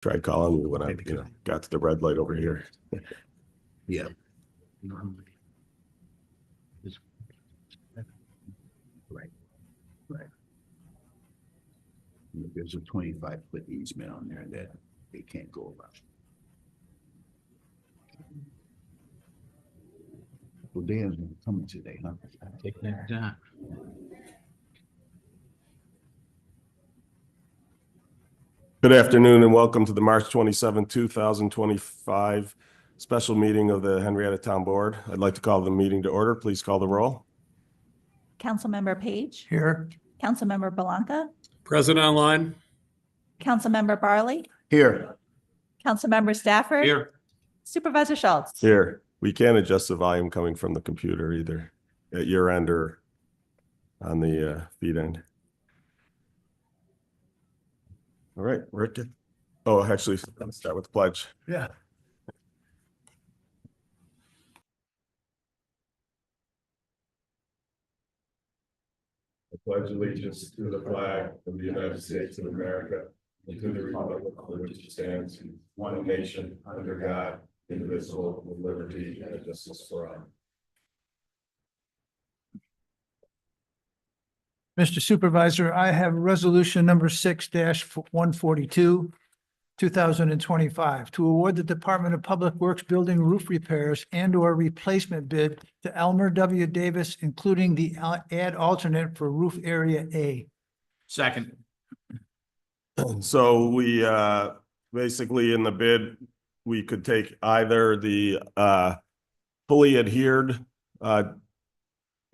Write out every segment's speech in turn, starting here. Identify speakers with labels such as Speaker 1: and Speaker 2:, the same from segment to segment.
Speaker 1: Tried calling you when I, got to the red light over here.
Speaker 2: Yeah. Right. There's a 25-foot easement on there that they can't go around. Well, Dan's coming today, huh?
Speaker 3: Take that down.
Speaker 1: Good afternoon and welcome to the March 27, 2025 special meeting of the Henrietta Town Board. I'd like to call the meeting to order. Please call the roll.
Speaker 4: Councilmember Page.
Speaker 2: Here.
Speaker 4: Councilmember Belanca.
Speaker 3: Present online.
Speaker 4: Councilmember Barley.
Speaker 2: Here.
Speaker 4: Councilmember Stafford.
Speaker 3: Here.
Speaker 4: Supervisor Schultz.
Speaker 1: Here, we can't adjust the volume coming from the computer either at your end or on the feed end. All right, Rick. Oh, actually, let's start with the pledge.
Speaker 2: Yeah.
Speaker 1: I pledge allegiance to the flag of the United States of America and to the republic for which it stands, one nation, under God, indivisible, with liberty and justice for all.
Speaker 5: Mr. Supervisor, I have resolution number 6-142, 2025, to award the Department of Public Works building roof repairs and or replacement bid to Elmer W. Davis, including the add alternate for roof area A.
Speaker 3: Second.
Speaker 1: So we basically in the bid, we could take either the fully adhered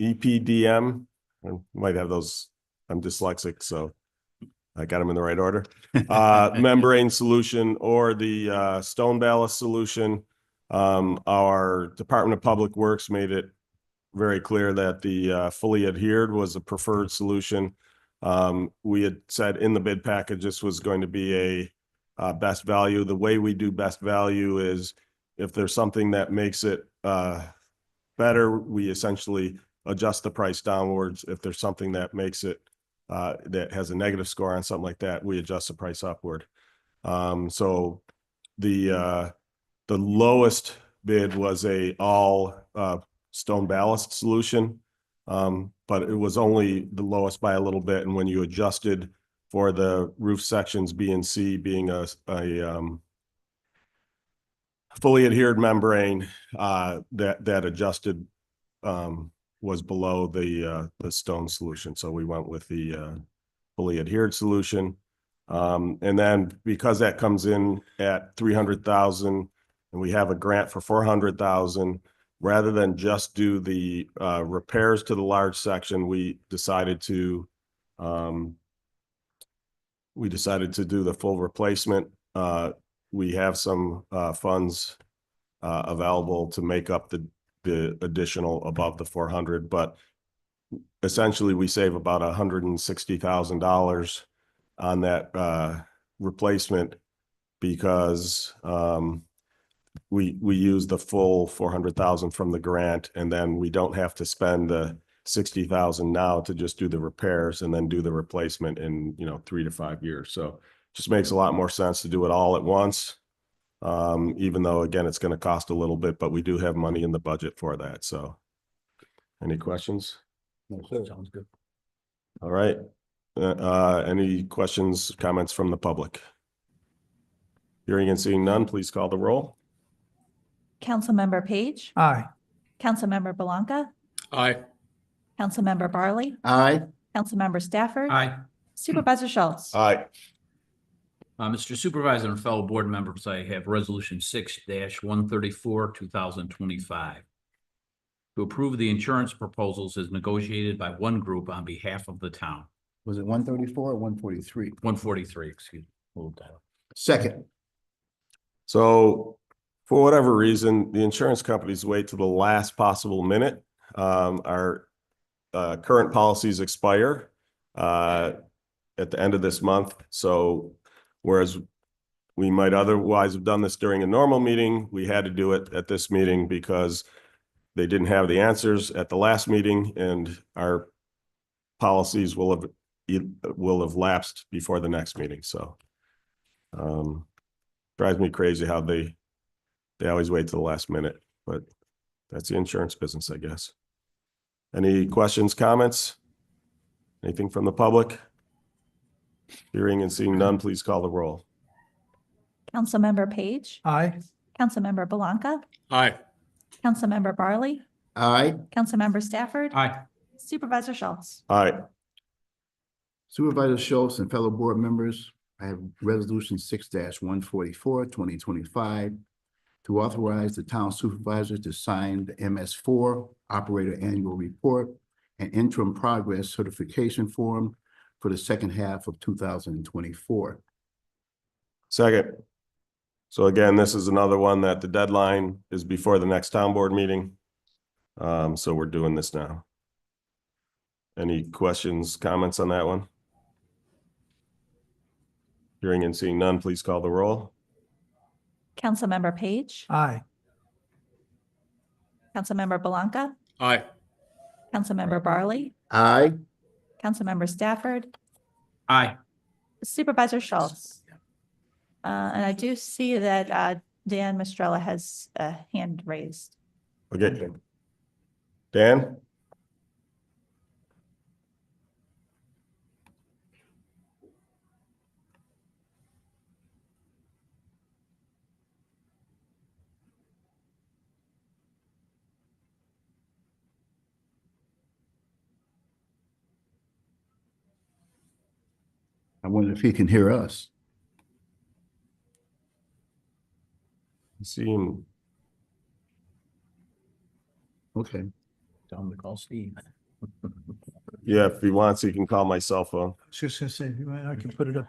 Speaker 1: EPDM. I might have those. I'm dyslexic, so I got them in the right order. Membrane solution or the stone ballast solution. Our Department of Public Works made it very clear that the fully adhered was a preferred solution. We had said in the bid package this was going to be a best value. The way we do best value is if there's something that makes it better, we essentially adjust the price downwards. If there's something that makes it that has a negative score on something like that, we adjust the price upward. So the lowest bid was a all stone ballast solution, but it was only the lowest by a little bit. And when you adjusted for the roof sections B and C being a fully adhered membrane, that adjusted was below the stone solution. So we went with the fully adhered solution. And then because that comes in at 300,000 and we have a grant for 400,000, rather than just do the repairs to the large section, we decided to do the full replacement. We have some funds available to make up the additional above the 400, but essentially we save about $160,000 on that replacement because we use the full 400,000 from the grant, and then we don't have to spend the 60,000 now to just do the repairs and then do the replacement in 3 to 5 years. So it just makes a lot more sense to do it all at once. Even though again it's going to cost a little bit, but we do have money in the budget for that. So any questions?
Speaker 2: No, sir. Sounds good.
Speaker 1: All right. Any questions, comments from the public? Hearing and seeing none, please call the roll.
Speaker 4: Councilmember Page.
Speaker 5: Aye.
Speaker 4: Councilmember Belanca.
Speaker 3: Aye.
Speaker 4: Councilmember Barley.
Speaker 2: Aye.
Speaker 4: Councilmember Stafford.
Speaker 3: Aye.
Speaker 4: Supervisor Schultz.
Speaker 1: Aye.
Speaker 3: Mr. Supervisor and fellow board members, I have resolution 6-134, 2025. To approve the insurance proposals as negotiated by one group on behalf of the town.
Speaker 2: Was it 134 or 143?
Speaker 3: 143, excuse me. Hold that.
Speaker 2: Second.
Speaker 1: So for whatever reason, the insurance companies wait to the last possible minute. Our current policies expire at the end of this month. So whereas we might otherwise have done this during a normal meeting, we had to do it at this meeting because they didn't have the answers at the last meeting, and our policies will have lapsed before the next meeting. So drives me crazy how they always wait till the last minute, but that's the insurance business, I guess. Any questions, comments? Anything from the public? Hearing and seeing none, please call the roll.
Speaker 4: Councilmember Page,
Speaker 5: Aye.
Speaker 4: Councilmember Blanca,
Speaker 3: Aye.
Speaker 4: Councilmember Barley,
Speaker 2: Aye.
Speaker 4: Councilmember Stafford,
Speaker 3: Aye.
Speaker 4: Supervisor Schultz.
Speaker 1: Aye.
Speaker 2: Supervisor Schultz and fellow board members, I have resolution 6-144, 2025, to authorize the town supervisor to sign the MS4 Operator Annual Report and Interim Progress Certification Form for the second half of 2024.
Speaker 1: Second. So again, this is another one that the deadline is before the next town board meeting. So we're doing this now. Any questions, comments on that one? Hearing and seeing none, please call the roll.
Speaker 4: Councilmember Page,
Speaker 5: Aye.
Speaker 4: Councilmember Blanca,
Speaker 3: Aye.
Speaker 4: Councilmember Barley,
Speaker 2: Aye.
Speaker 4: Councilmember Stafford,
Speaker 3: Aye.
Speaker 4: Supervisor Schultz. And I do see that Dan Mistrella has a hand raised.
Speaker 1: Okay. Dan?
Speaker 2: I wonder if he can hear us.
Speaker 1: See him.
Speaker 2: Okay.
Speaker 3: Tell him to call Steve.
Speaker 1: Yeah, if he wants, he can call my cell phone.
Speaker 5: I was just gonna say, I can put it up.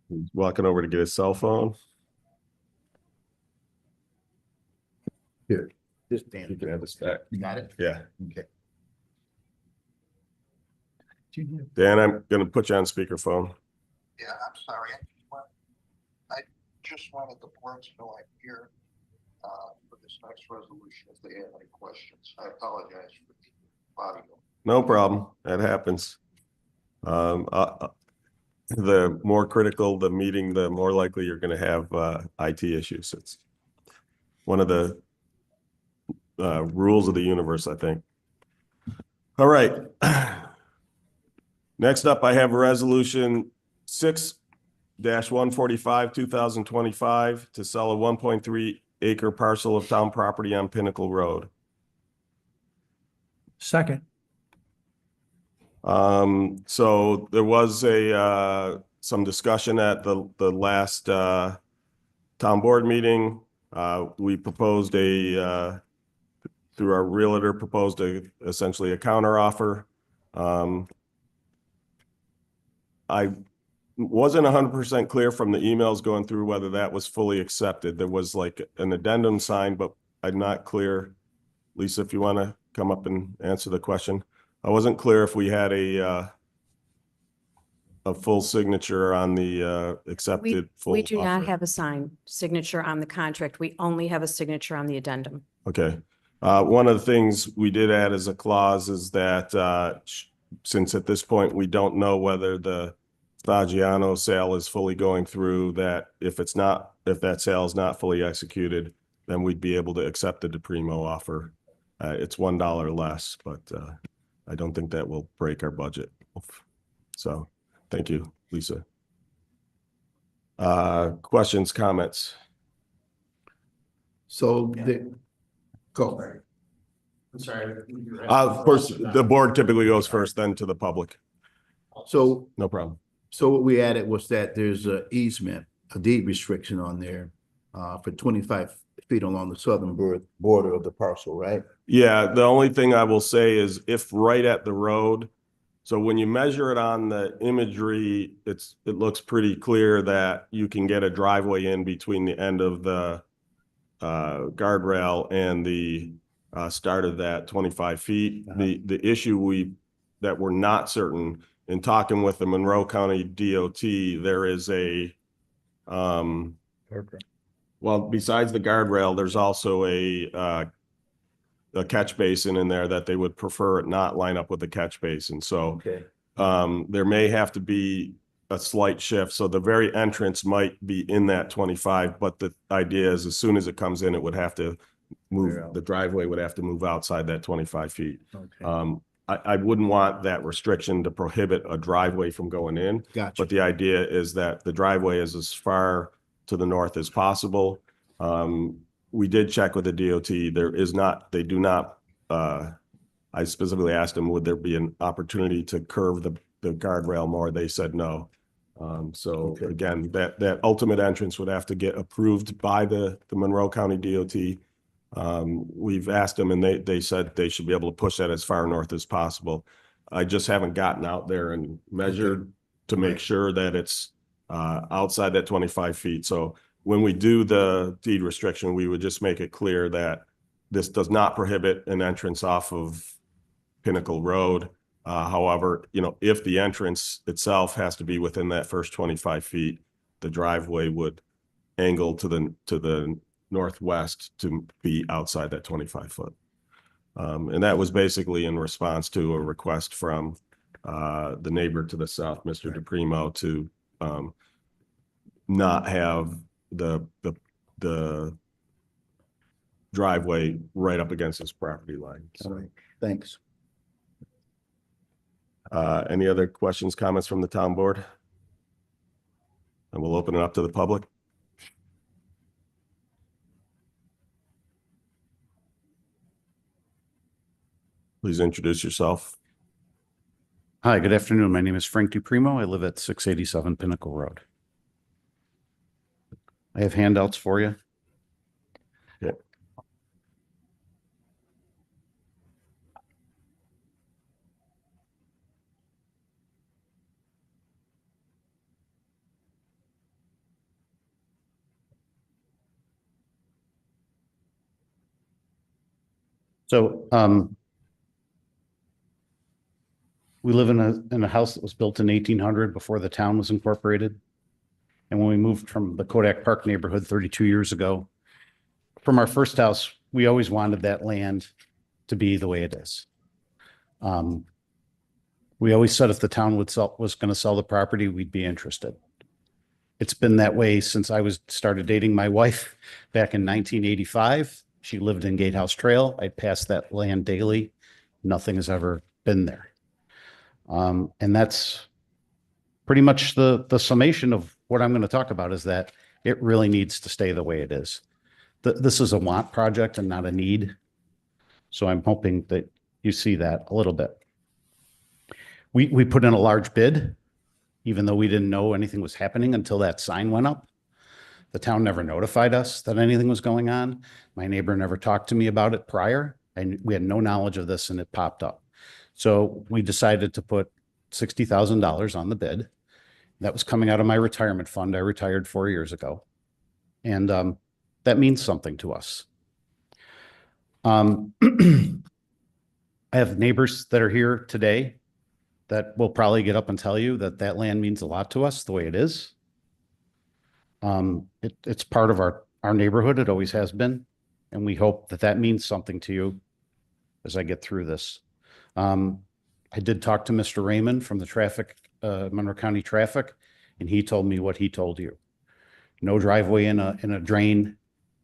Speaker 1: He's walking over to get his cell phone.
Speaker 2: Here. Just
Speaker 1: You
Speaker 2: Dan.
Speaker 1: can have this back.
Speaker 2: You got it?
Speaker 1: Yeah.
Speaker 2: Okay.
Speaker 1: Dan, I'm gonna put you on speakerphone.
Speaker 6: Yeah, I'm sorry. I just wanted the board to know I'm here for this next resolution if they have any questions. I apologize for the audio.
Speaker 1: No problem. That happens. The more critical the meeting, the more likely you're gonna have IT issues. It's one of the rules of the universe, I think. All right. Next up, I have a resolution 6-145, 2025 to sell a 1.3 acre parcel of town property on Pinnacle Road.
Speaker 5: Second.
Speaker 1: So there was some discussion at the last town board meeting. We proposed through our realtor proposed essentially a counter offer. I wasn't 100% clear from the emails going through whether that was fully accepted. There was like an addendum signed, but I'm not clear. Lisa, if you want to come up and answer the question. I wasn't clear if we had a full signature on the accepted full
Speaker 7: We do not
Speaker 1: offer.
Speaker 7: have a signed signature on the contract. We only have a signature on the addendum.
Speaker 1: Okay. One of the things we did add as a clause is that since at this point, we don't know whether the Fagiano sale is fully going through, that if that sale is not fully executed, then we'd be able to accept the DePrimo offer. It's $1 less, but I don't think that will break our budget. So thank you, Lisa. Questions, comments?
Speaker 2: So go.
Speaker 3: I'm sorry.
Speaker 1: First, the board typically goes first, then to the public.
Speaker 2: So
Speaker 1: No problem.
Speaker 2: what we added was that there's a easement, a deed restriction on there for 25 feet along the southern border of the parcel, right?
Speaker 1: Yeah, the only thing I will say is if right at the road, so when you measure it on the imagery, it looks pretty clear that you can get a driveway in between the end of the guardrail and the start of that 25 feet. The issue that we're not certain, in talking with the Monroe County DOT, there is a Well, besides the guardrail, there's also a catch basin in there that they would prefer it not line up with the catch basin. So
Speaker 2: Okay.
Speaker 1: there may have to be a slight shift. So the very entrance might be in that 25, but the idea is as soon as it comes in, it would have to move,
Speaker 2: Clear out.
Speaker 1: the driveway would have to move outside that 25 feet.
Speaker 2: Okay.
Speaker 1: I wouldn't want that restriction to prohibit a driveway from going in.
Speaker 2: Gotcha.
Speaker 1: But the idea is that the driveway is as far to the north as possible. We did check with the DOT. There is not, they do not, I specifically asked them, would there be an opportunity to curve the guardrail more? They said no. So
Speaker 2: Okay.
Speaker 1: again, that ultimate entrance would have to get approved by the Monroe County DOT. We've asked them and they said they should be able to push that as far north as possible. I just haven't gotten out there and measured to make
Speaker 2: Right.
Speaker 1: sure that it's outside that 25 feet. So when we do the deed restriction, we would just make it clear that this does not prohibit an entrance off of Pinnacle Road. However, you know, if the entrance itself has to be within that first 25 feet, the driveway would angle to the northwest to be outside that 25 foot. And that was basically in response to a request from the neighbor to the south, Mr. DePrimo, to not have the driveway right up against his property line.
Speaker 2: All
Speaker 1: So,
Speaker 2: right. Thanks.
Speaker 1: any other questions, comments from the town board? And we'll open it up to the public. Please introduce yourself.
Speaker 8: Hi, good afternoon. My name is Frank DiPrimo. I live at 687 Pinnacle Road. I have handouts for you.
Speaker 1: Yep.
Speaker 8: So, we live in a house that was built in 1800 before the town was incorporated. And when we moved from the Kodak Park neighborhood 32 years ago, from our first house, we always wanted that land to be the way it is. We always said if the town was going to sell the property, we'd be interested. It's been that way since I started dating my wife back in 1985. She lived in Gatehouse Trail. I passed that land daily. Nothing has ever been there. And that's pretty much the summation of what I'm going to talk about, is that it really needs to stay the way it is. This is a want project and not a need. So I'm hoping that you see that a little bit. We put in a large bid, even though we didn't know anything was happening until that sign went up. The town never notified us that anything was going on. My neighbor never talked to me about it prior, and we had no knowledge of this, and it popped up. So we decided to put $60,000 on the bid. That was coming out of my retirement fund. I retired 4 years ago. And that means something to us. I have neighbors that are here today that will probably get up and tell you that that land means a lot to us the way it is. It's part of our neighborhood. It always has been. And we hope that that means something to you as I get through this. I did talk to Mr. Raymond from the Monroe County Traffic, and he told me what he told you. No driveway in a drain.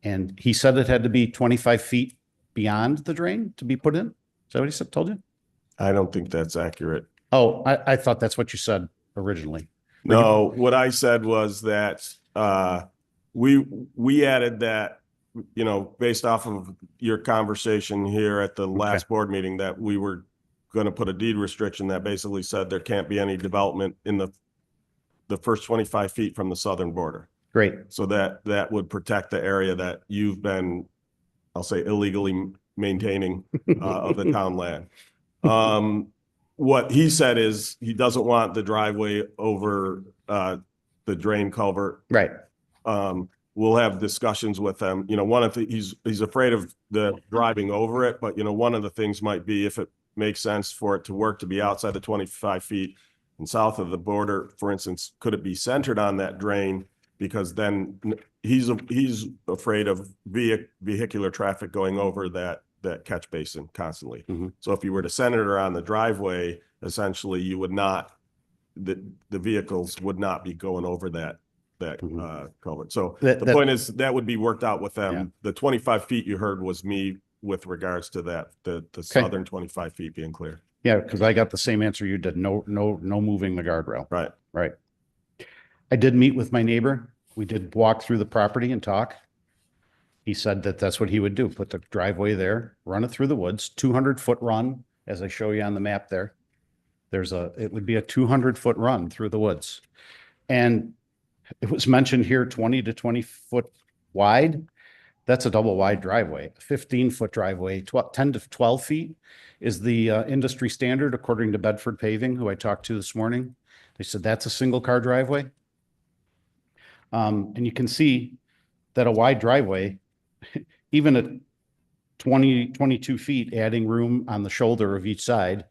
Speaker 8: And he said it had to be 25 feet beyond the drain to be put in. Is that what he said, told you?
Speaker 1: I don't think that's accurate.
Speaker 8: Oh, I thought that's what you said originally.
Speaker 1: No, what I said was that we added that, you know, based off of your conversation here at the last board meeting, that we were going to put a deed restriction that basically said there can't be any development in the first 25 feet from the southern border.
Speaker 8: Great.
Speaker 1: So that would protect the area that you've been, I'll say, illegally maintaining of the town land. What he said is he doesn't want the driveway over the drain culvert.
Speaker 8: Right.
Speaker 1: We'll have discussions with them. You know, one of the, he's afraid of the driving over it, but you know, one of the things might be if it makes sense for it to work to be outside the 25 feet and south of the border, for instance, could it be centered on that drain? Because then he's afraid of vehicular traffic going over that catch basin constantly.
Speaker 8: Mhm.
Speaker 1: So if you were to center it around the driveway, essentially you would not, the vehicles would not be going over that
Speaker 8: Mhm.
Speaker 1: culvert. So
Speaker 8: That-
Speaker 1: the
Speaker 8: that-
Speaker 1: point is that would be worked out with
Speaker 8: Yeah.
Speaker 1: them. The 25 feet you heard was me with regards to that, the southern 25 feet being clear.
Speaker 8: Yeah, because I got the same answer you did. No moving the guardrail.
Speaker 1: Right.
Speaker 8: Right. I did meet with my neighbor. We did walk through the property and talk. He said that that's what he would do, put the driveway there, run it through the woods, 200-foot run, as I show you on the map there. It would be a 200-foot run through the woods. And it was mentioned here 20 to 20-foot wide. That's a double wide driveway. A 15-foot driveway, 10 to 12 feet is the industry standard according to Bedford Paving, who I talked to this morning. They said that's a single car driveway. And you can see that a wide driveway, even at 22 feet, adding room on the shoulder of each side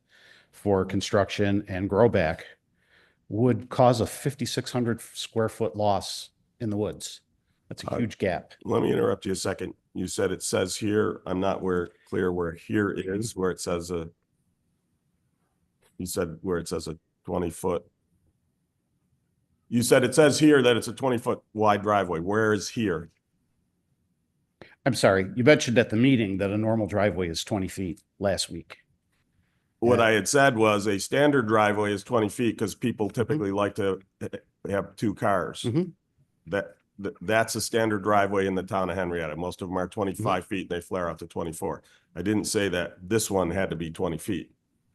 Speaker 8: for construction and grow back, would cause a 5,600 square foot loss in the woods. That's a huge gap.
Speaker 1: Let me interrupt you a second. You said it says here, I'm not clear where here is, where it says you said where it says a 20-foot. You said it says here that it's a 20-foot wide driveway. Where is here?
Speaker 8: I'm sorry, you mentioned at the meeting that a normal driveway is 20 feet last week.
Speaker 1: What
Speaker 8: Yeah.
Speaker 1: I had said was a standard driveway is 20 feet because people typically like to have two cars.
Speaker 8: Mhm.
Speaker 1: That's a standard driveway in the town of Henrietta. Most of them are 25 feet. They flare out to 24. I didn't say that this one had to be 20 feet.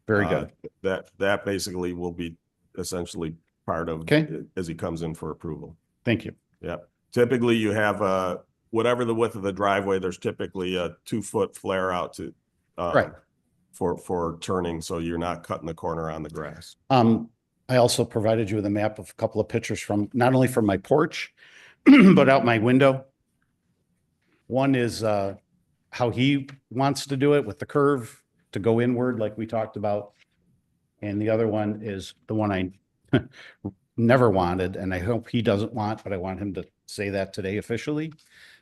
Speaker 8: Very good.
Speaker 1: That basically will be essentially part of
Speaker 8: Okay.
Speaker 1: as he comes in for approval.
Speaker 8: Thank you.
Speaker 1: Yeah. Typically you have whatever the width of the driveway, there's typically a 2-foot flare out to
Speaker 8: Right.
Speaker 1: for turning, so you're not cutting the corner on the grass.
Speaker 8: I also provided you with a map of a couple of pictures from, not only from my porch, but out my window. One is how he wants to do it with the curve to go inward like we talked about. And the other one is the one I never wanted, and I hope he doesn't want, but I want him to say that today officially,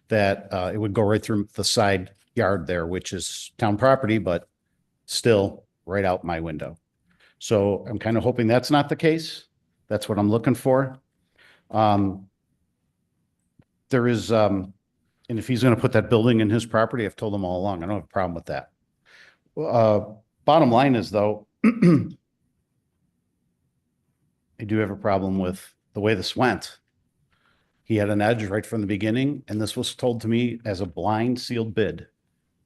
Speaker 8: that it would go right through the side yard there, which is town property, but still right out my window. So I'm kind of hoping that's not the case. That's what I'm looking for. There is, and if he's going to put that building in his property, I've told him all along, I don't have a problem with that. Bottom line is though, I do have a problem with the way this went. He had an edge right from the beginning, and this was told to me as a blind sealed bid,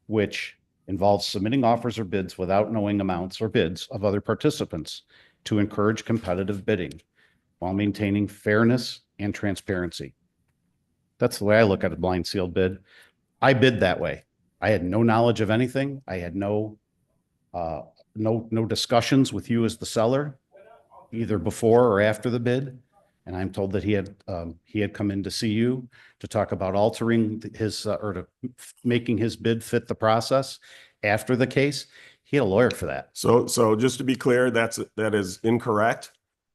Speaker 8: which involves submitting offers or bids without knowing amounts or bids of other participants to encourage competitive bidding while maintaining fairness and transparency. That's the way I look at a blind sealed bid. I bid that way. I had no knowledge of anything. I had no discussions with you as the seller, either before or after the bid. And I'm told that he had come in to see you to talk about altering his, or to making his bid fit the process after the case. He had a lawyer for that.
Speaker 1: So just to be clear, that is incorrect.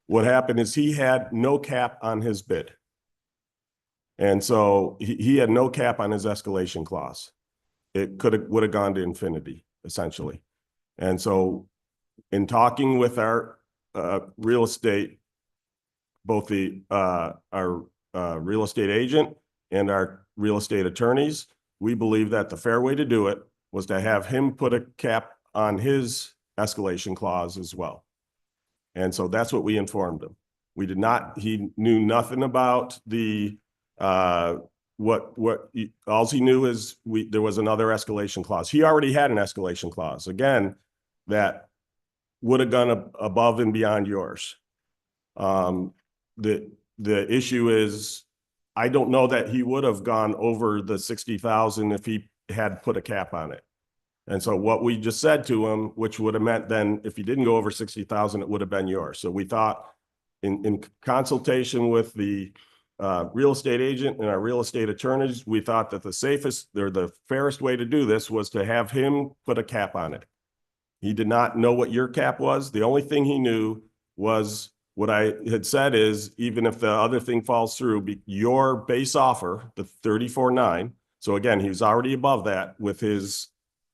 Speaker 1: What happened is he had no cap on his bid. And so he had no cap on his escalation clause. It would have gone to infinity, essentially. And so in talking with our real estate, both our real estate agent and our real estate attorneys, we believe that the fair way to do it was to have him put a cap on his escalation clause as well. And so that's what we informed him. We did not, he knew nothing about the, all he knew is there was another escalation clause. He already had an escalation clause, again, that would have gone above and beyond yours. The issue is, I don't know that he would have gone over the 60,000 if he had put a cap on it. And so what we just said to him, which would have meant then if he didn't go over 60,000, it would have been yours. So we thought in consultation with the real estate agent and our real estate attorneys, we thought that the safest or the fairest way to do this was to have him put a cap on it. He did not know what your cap was. The only thing he knew was what I had said is, even if the other thing falls through, your base offer, the 34.9, so again, he was already above that with his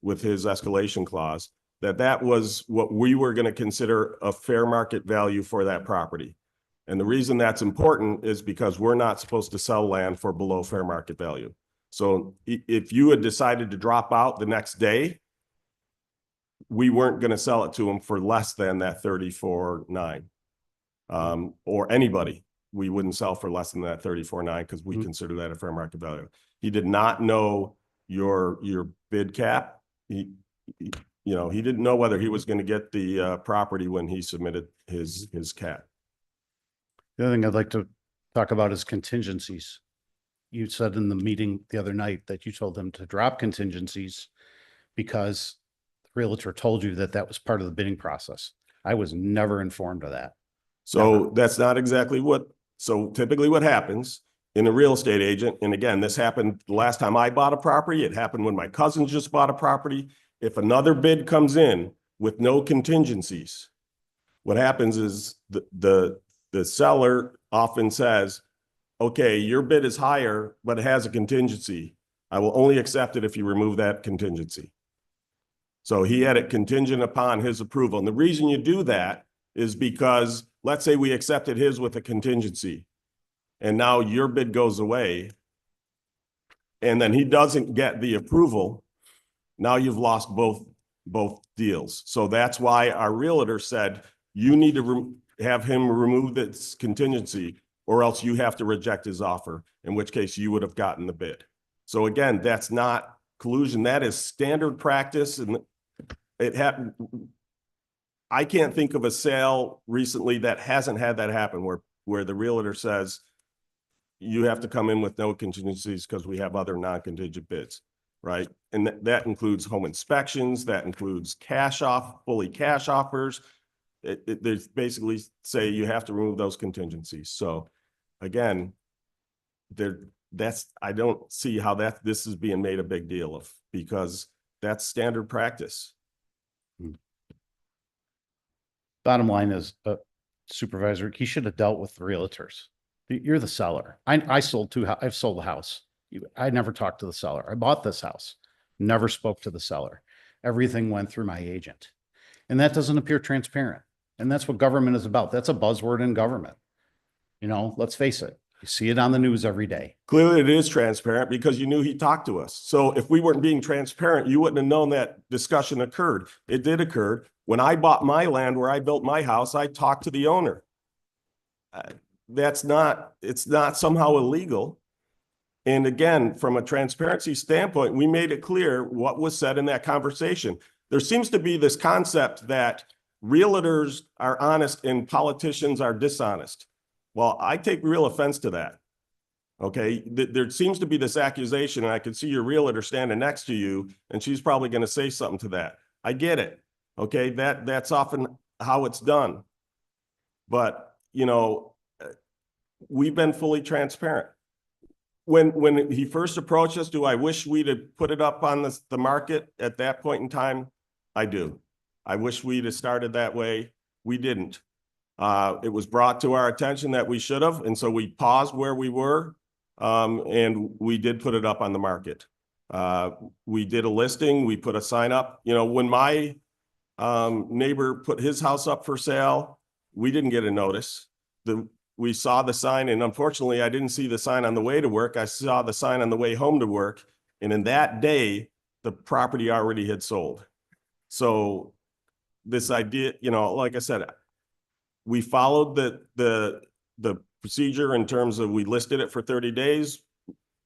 Speaker 1: escalation clause, that was what we were going to consider a fair market value for that property. And the reason that's important is because we're not supposed to sell land for below fair market value. So if you had decided to drop out the next day, we weren't going to sell it to him for less than that 34.9. Or anybody, we wouldn't sell for less than that 34.9 because we consider that a fair market value. He did not know your bid cap. He didn't know whether he was going to get the property when he submitted his cap.
Speaker 8: The other thing I'd like to talk about is contingencies. You said in the meeting the other night that you told them to drop contingencies because the realtor told you that that was part of the bidding process. I was never informed of that.
Speaker 1: So that's not exactly so typically what happens in a real estate agent, and again, this happened the last time I bought a property, it happened when my cousins just bought a property. If another bid comes in with no contingencies, what happens is the seller often says, okay, your bid is higher, but it has a contingency. I will only accept it if you remove that contingency. So he had it contingent upon his approval. And the reason you do that is because let's say we accepted his with a contingency and now your bid goes away and then he doesn't get the approval. Now you've lost both deals. So that's why our realtor said, you need to have him remove this contingency or else you have to reject his offer, in which case you would have gotten the bid. So again, that's not collusion. That is standard practice. And it happened. I can't think of a sale recently that hasn't had that happen where the realtor says, you have to come in with no contingencies because we have other non-contingent bids, right? And that includes home inspections, that includes fully cash offers. They basically say you have to remove those contingencies. So again, I don't see how this is being made a big deal of, because that's standard practice.
Speaker 8: Bottom line is, supervisor, he should have dealt with the realtors. You're the seller. I've sold a house. I never talked to the seller. I bought this house, never spoke to the seller. Everything went through my agent. And that doesn't appear transparent. And that's what government is about. That's a buzzword in government. Let's face it. You see it on the news every day.
Speaker 1: Clearly it is transparent because you knew he talked to us. So if we weren't being transparent, you wouldn't have known that discussion occurred. It did occur. When I bought my land where I built my house, I talked to the owner. It's not somehow illegal. And again, from a transparency standpoint, we made it clear what was said in that conversation. There seems to be this concept that realtors are honest and politicians are dishonest. Well, I take real offense to that. Okay, there seems to be this accusation, and I can see your realtor standing next to you, and she's probably going to say something to that. I get it. Okay, that's often how it's done. But, we've been fully transparent. When he first approached us, do I wish we'd have put it up on the market at that point in time? I do. I wish we'd have started that way. We didn't. It was brought to our attention that we should have, and so we paused where we were, and we did put it up on the market. We did a listing. We put a sign up. When my neighbor put his house up for sale, we didn't get a notice. We saw the sign, and unfortunately, I didn't see the sign on the way to work. I saw the sign on the way home to work, and in that day, the property already had sold. So this idea, like I said, we followed the procedure in terms of we listed it for 30 days,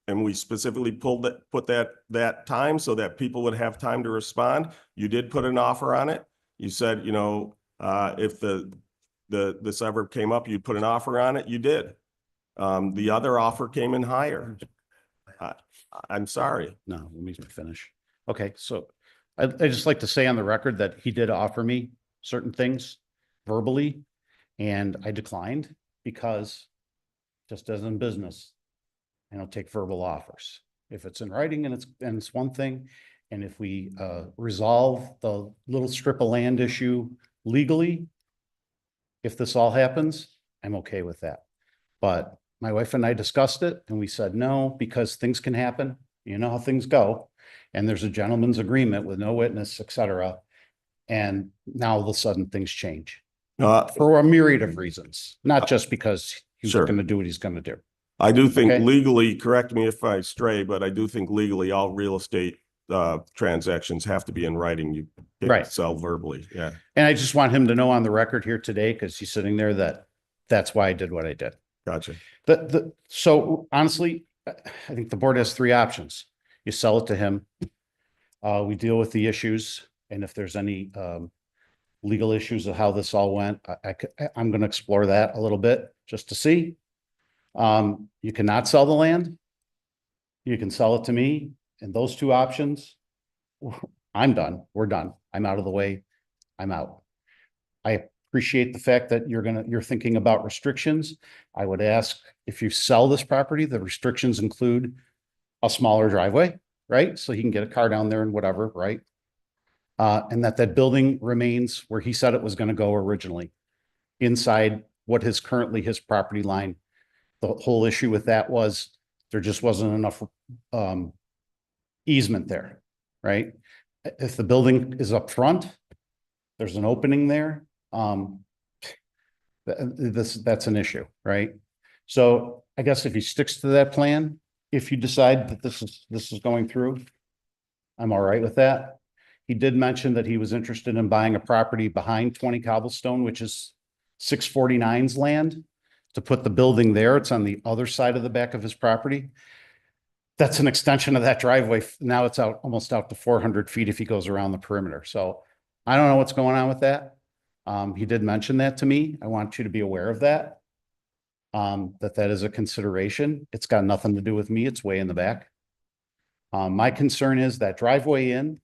Speaker 1: and we specifically put that time so that people would have time to respond. You did put an offer on it. You said, if the suburb came up, you'd put an offer on it. You did. The other offer came in higher. I'm sorry.
Speaker 8: No, let me finish. Okay, so I just like to say on the record that he did offer me certain things verbally, and I declined because just as in business, I don't take verbal offers. If it's in writing and it's one thing, and if we resolve the little strip of land issue legally, If this all happens, I'm okay with that. But my wife and I discussed it and we said no, because things can happen. You know how things go. And there's a gentleman's agreement with no witness, et cetera. And now all of a sudden things change for a myriad of reasons, not just because he's
Speaker 1: Sure.
Speaker 8: going to do what he's going to do.
Speaker 1: I do think
Speaker 8: Okay.
Speaker 1: legally, correct me if I stray, but I do think legally all real estate transactions have to be in writing. You can't
Speaker 8: Right.
Speaker 1: sell verbally. Yeah.
Speaker 8: And I just want him to know on the record here today, because he's sitting there, that that's why I did what I did.
Speaker 1: Gotcha.
Speaker 8: So honestly, I think the board has three options. You sell it to him. We deal with the issues, and if there's any legal issues of how this all went, I'm going to explore that a little bit just to see. You cannot sell the land. You can sell it to me, and those two options, I'm done. We're done. I'm out of the way. I'm out. I appreciate the fact that you're thinking about restrictions. I would ask, if you sell this property, the restrictions include a smaller driveway, right? So he can get a car down there and whatever, right? And that building remains where he said it was going to go originally, inside what is currently his property line. The whole issue with that was there just wasn't enough easement there, right? If the building is up front, there's an opening there. That's an issue, right? So I guess if he sticks to that plan, if you decide that this is going through, I'm all right with that. He did mention that he was interested in buying a property behind 20 Cobblestone, which is 649's land, to put the building there. It's on the other side of the back of his property. That's an extension of that driveway. Now it's almost out to 400 feet if he goes around the perimeter. So I don't know what's going on with that. He did mention that to me. I want you to be aware of that. That is a consideration. It's got nothing to do with me. It's way in the back. My concern is that driveway in,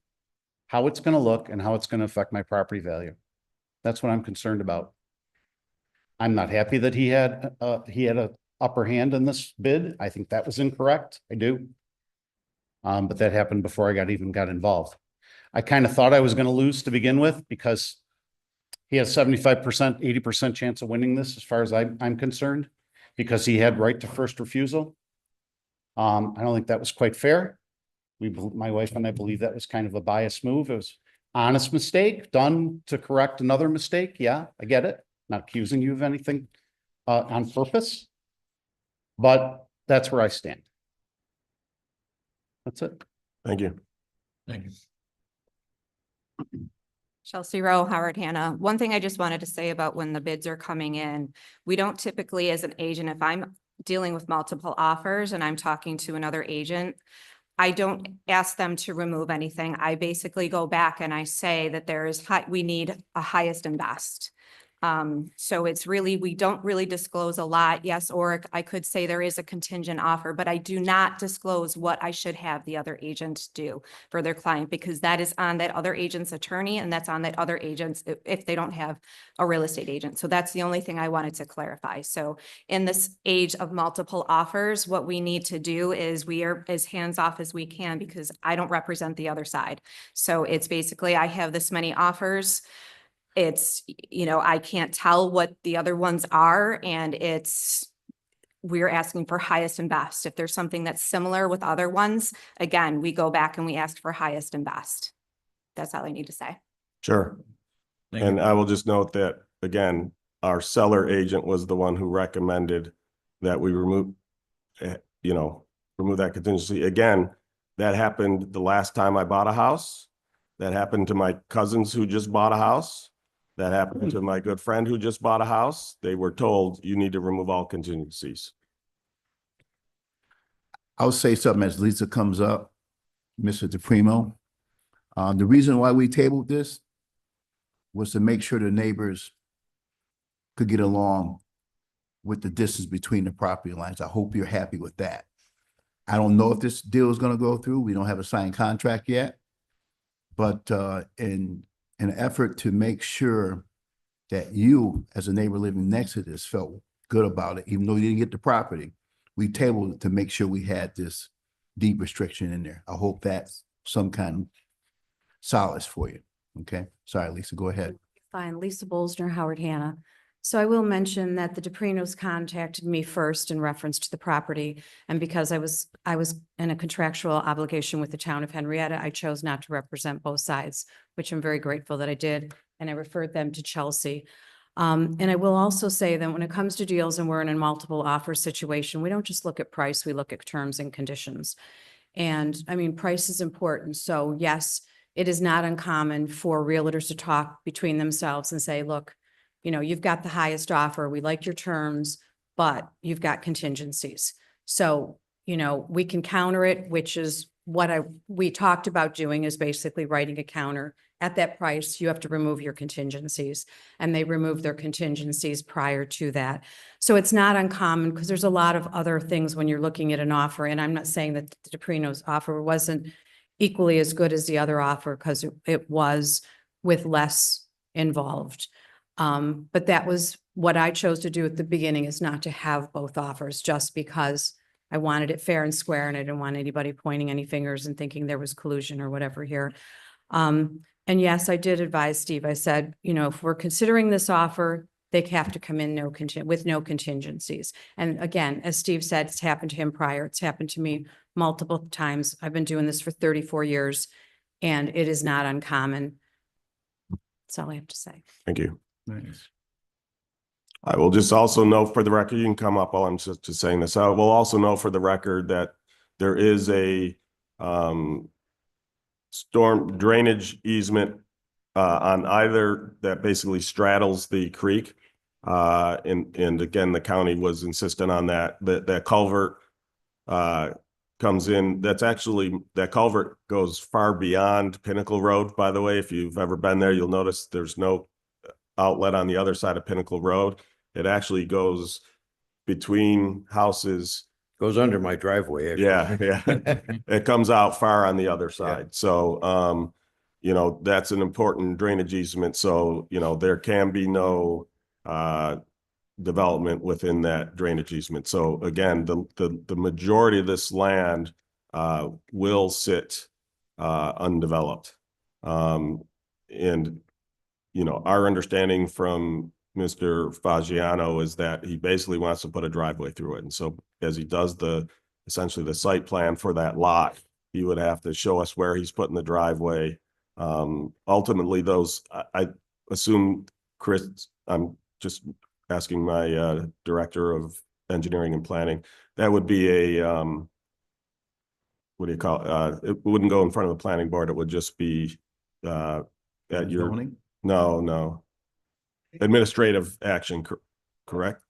Speaker 8: how it's going to look and how it's going to affect my property value. That's what I'm concerned about. I'm not happy that he had a upper hand in this bid. I think that was incorrect. I do. But that happened before I even got involved. I kind of thought I was going to lose to begin with, because he has 75%, 80% chance of winning this, as far as I'm concerned, because he had right to first refusal. I don't think that was quite fair. My wife and I believe that was kind of a biased move. It was honest mistake done to correct another mistake. Yeah, I get it. Not accusing you of anything on purpose, but that's where I stand. That's it.
Speaker 1: Thank you.
Speaker 3: Thank you.
Speaker 7: Chelsea Rowe, Howard Hanna. One thing I just wanted to say about when the bids are coming in, we don't typically, as an agent, if I'm dealing with multiple offers and I'm talking to another agent, I don't ask them to remove anything. I basically go back and I say that we need a highest and best. So it's really, we don't really disclose a lot. Yes, or I could say there is a contingent offer, but I do not disclose what I should have the other agent do for their client, because that is on that other agent's attorney, and that's on that other agent's if they don't have a real estate agent. So that's the only thing I wanted to clarify. So in this age of multiple offers, what we need to do is we are as hands off as we can, because I don't represent the other side. So it's basically, I have this many offers. It's, I can't tell what the other ones are, and we're asking for highest and best. If there's something that's similar with other ones, again, we go back and we ask for highest and best. That's all I need to say.
Speaker 1: Sure.
Speaker 3: Thank
Speaker 1: And
Speaker 3: you.
Speaker 1: I will just note that, again, our seller agent was the one who recommended that we remove that contingency. Again, that happened the last time I bought a house. That happened to my cousins who just bought a house. That happened to my good friend who just bought a house. They were told, you need to remove all contingencies.
Speaker 2: I'll say something as Lisa comes up, Mr. DePrimo. The reason why we tabled this was to make sure the neighbors could get along with the distance between the property lines. I hope you're happy with that. I don't know if this deal is going to go through. We don't have a signed contract yet. But in an effort to make sure that you, as a neighbor living next to this, felt good about it, even though you didn't get the property, we tabled it to make sure we had this deed restriction in there. I hope that's some kind of solace for you. Okay. Sorry, Lisa, go ahead.
Speaker 7: Fine. Lisa Bolsner, Howard Hanna.
Speaker 9: So I will mention that the DePrinos contacted me first in reference to the property. And because I was in a contractual obligation with the town of Henrietta, I chose not to represent both sides, which I'm very grateful that I did. And I referred them to Chelsea. And I will also say that when it comes to deals and we're in a multiple offer situation, we don't just look at price, we look at terms and conditions. And I mean, price is important. So yes, it is not uncommon for realtors to talk between themselves and say, look, you know, you've got the highest offer, we like your terms, but you've got contingencies. So, you know, we can counter it, which is what we talked about doing, is basically writing a counter. At that price, you have to remove your contingencies, and they remove their contingencies prior to that. So it's not uncommon, because there's a lot of other things when you're looking at an offer, and I'm not saying that the DePrinos offer wasn't equally as good as the other offer, because it was with less involved. But that was what I chose to do at the beginning, is not to have both offers, just because I wanted it fair and square, and I didn't want anybody pointing any fingers and thinking there was collusion or whatever here. And yes, I did advise Steve. I said, you know, if we're considering this offer, they have to come in with no contingencies. And again, as Steve said, it's happened to him prior. It's happened to me multiple times. I've been doing this for 34 years, and it is not uncommon. That's all I have to say.
Speaker 1: Thank you.
Speaker 2: Nice.
Speaker 1: I will just also note for the record, you can come up while I'm just saying this. I will also note for the record that there is a storm drainage easement on either that basically straddles the creek. And again, the county was insistent on that. That culvert comes in. That culvert goes far beyond Pinnacle Road, by the way. If you've ever been there, you'll notice there's no outlet on the other side of Pinnacle Road. It actually goes between houses.
Speaker 10: Goes under my driveway. Actually.
Speaker 1: Yeah. It comes out far on the other side. So, you know, that's an important drainage easement. So, you know, there can be no development within that drainage easement. So again, the majority of this land will sit undeveloped. And you know, our understanding from Mr. Fagiano is that he basically wants to put a driveway through it. And so as he does essentially the site plan for that lot, he would have to show us where he's putting the driveway. Ultimately, I assume, Chris, I'm just asking my director of engineering and planning, that would be a, what do you call it? It wouldn't go in front of the planning board. It would just be at your,
Speaker 2: Zoning?
Speaker 1: no. Administrative action, correct?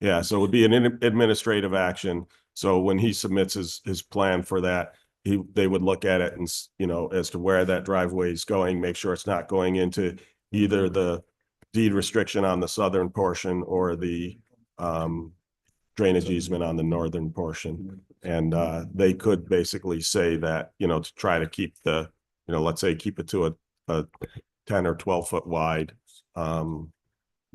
Speaker 1: Yeah, so it would be an administrative action. So when he submits his plan for that, they would look at it and, you know, as to where that driveway is going, make sure it's not going into either the deed restriction on the southern portion or the drainage easement on the northern portion. And they could basically say that, you know, to try to keep the, you know, let's say keep it to a 10 or 12 foot wide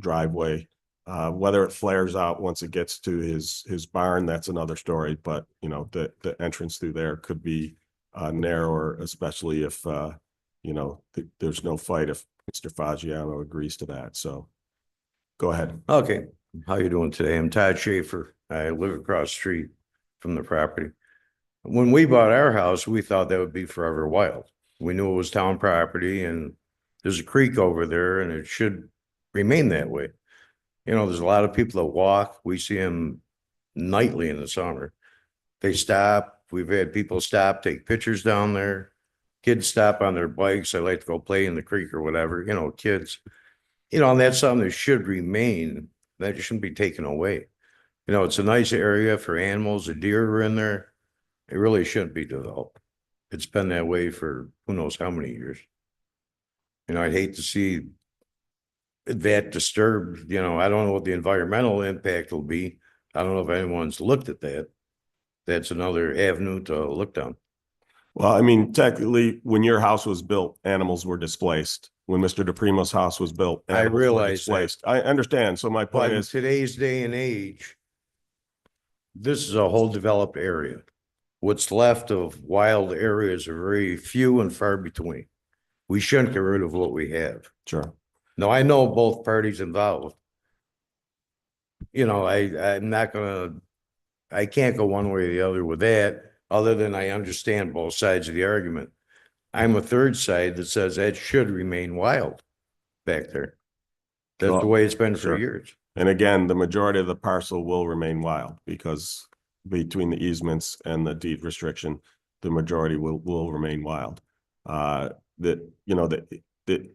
Speaker 1: driveway. Whether it flares out once it gets to his barn, that's another story. But you know, the entrance through there could be narrower, especially if you know, there's no fight if Mr. Fagiano agrees to that. So go ahead.
Speaker 10: Okay, how you doing today? I'm Todd Schaefer. I live across the street from the property. When we bought our house, we thought that would be forever wild. We knew it was town property, and there's a creek over there, and it should remain that way. You know, there's a lot of people that walk. We see them nightly in the summer. They stop. We've had people stop, take pictures down there. Kids stop on their bikes. They like to go play in the creek or whatever, you know, kids. You know, and that's something that should remain. That shouldn't be taken away. You know, it's a nice area for animals. The deer are in there. It really shouldn't be developed. It's been that way for who knows how many years. You know, I'd hate to see that disturbed. You know, I don't know what the environmental impact will be. I don't know if anyone's looked at that. That's another avenue to look down.
Speaker 1: Well, I mean, technically, when your house was built, animals were displaced. When Mr. DePrimo's house was built,
Speaker 10: I
Speaker 1: animals were
Speaker 10: realize
Speaker 1: displaced. I understand. So my
Speaker 10: But
Speaker 1: point
Speaker 10: in
Speaker 1: is,
Speaker 10: today's day and age, this is a whole developed area. What's left of wild areas are very few and far between. We shouldn't get rid of what we have.
Speaker 1: sure.
Speaker 10: Now, I know both parties involved. you know, I'm not gonna, I can't go one way or the other with that, other than I understand both sides of the argument. I'm a third side that says that should remain wild back there. That's the
Speaker 1: Well,
Speaker 10: way it's been for
Speaker 1: sure.
Speaker 10: years.
Speaker 1: And again, the majority of the parcel will remain wild because between the easements and the deed restriction, the majority will remain wild. The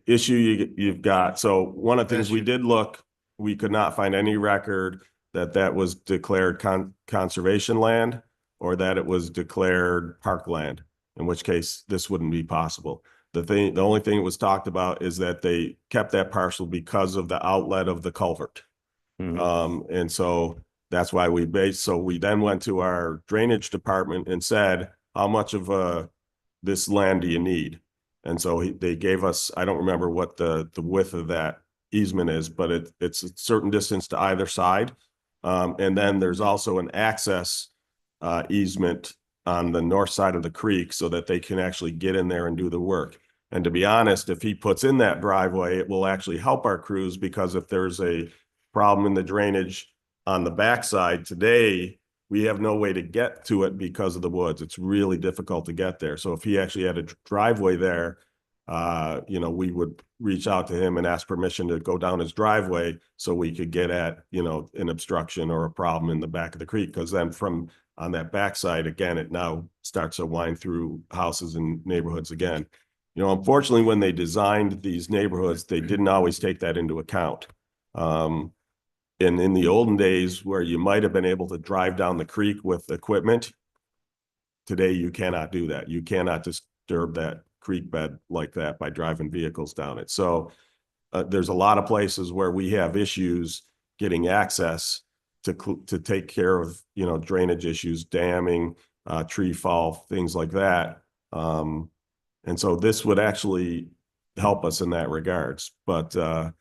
Speaker 1: issue you've got, so one of the things we did look, we could not find any record that was declared conservation land or that it was declared parkland, in which case this wouldn't be possible. The only thing that was talked about is that they kept that parcel because of the outlet of the culvert. And so that's why we then went to our drainage department and said, how much of this land do you need? And so they gave us, I don't remember what the width of that easement is, but it's a certain distance to either side. And then there's also an access easement on the north side of the creek so that they can actually get in there and do the work. And to be honest, if he puts in that driveway, it will actually help our crews, because if there's a problem in the drainage on the backside today, we have no way to get to it because of the woods. It's really difficult to get there. So if he actually had a driveway there, we would reach out to him and ask permission to go down his driveway so we could get at, an obstruction or a problem in the back of the creek. Because then from on that backside, again, it now starts to wind through houses and neighborhoods again. Unfortunately, when they designed these neighborhoods, they didn't always take that into account. And in the olden days where you might have been able to drive down the creek with equipment, today you cannot do that. You cannot disturb that creek bed like that by driving vehicles down it. So there's a lot of places where we have issues getting access to take care of, drainage issues, damming, tree fall, things like that. And so this would actually help us in that regards. But I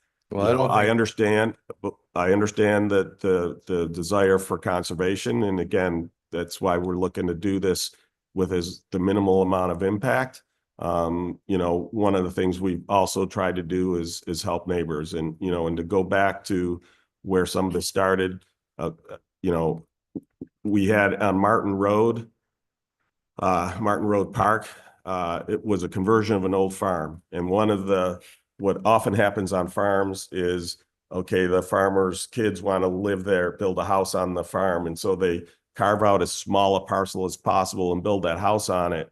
Speaker 1: understand that the desire for conservation, and again, that's why we're looking to do this with the minimal amount of impact. One of the things we've also tried to do is help neighbors, and to go back to where some of this started. We had on Martin Road Park. It was a conversion of an old farm. And what often happens on farms is, okay, the farmer's kids want to live there, build a house on the farm. And so they carve out as small a parcel as possible and build that house on it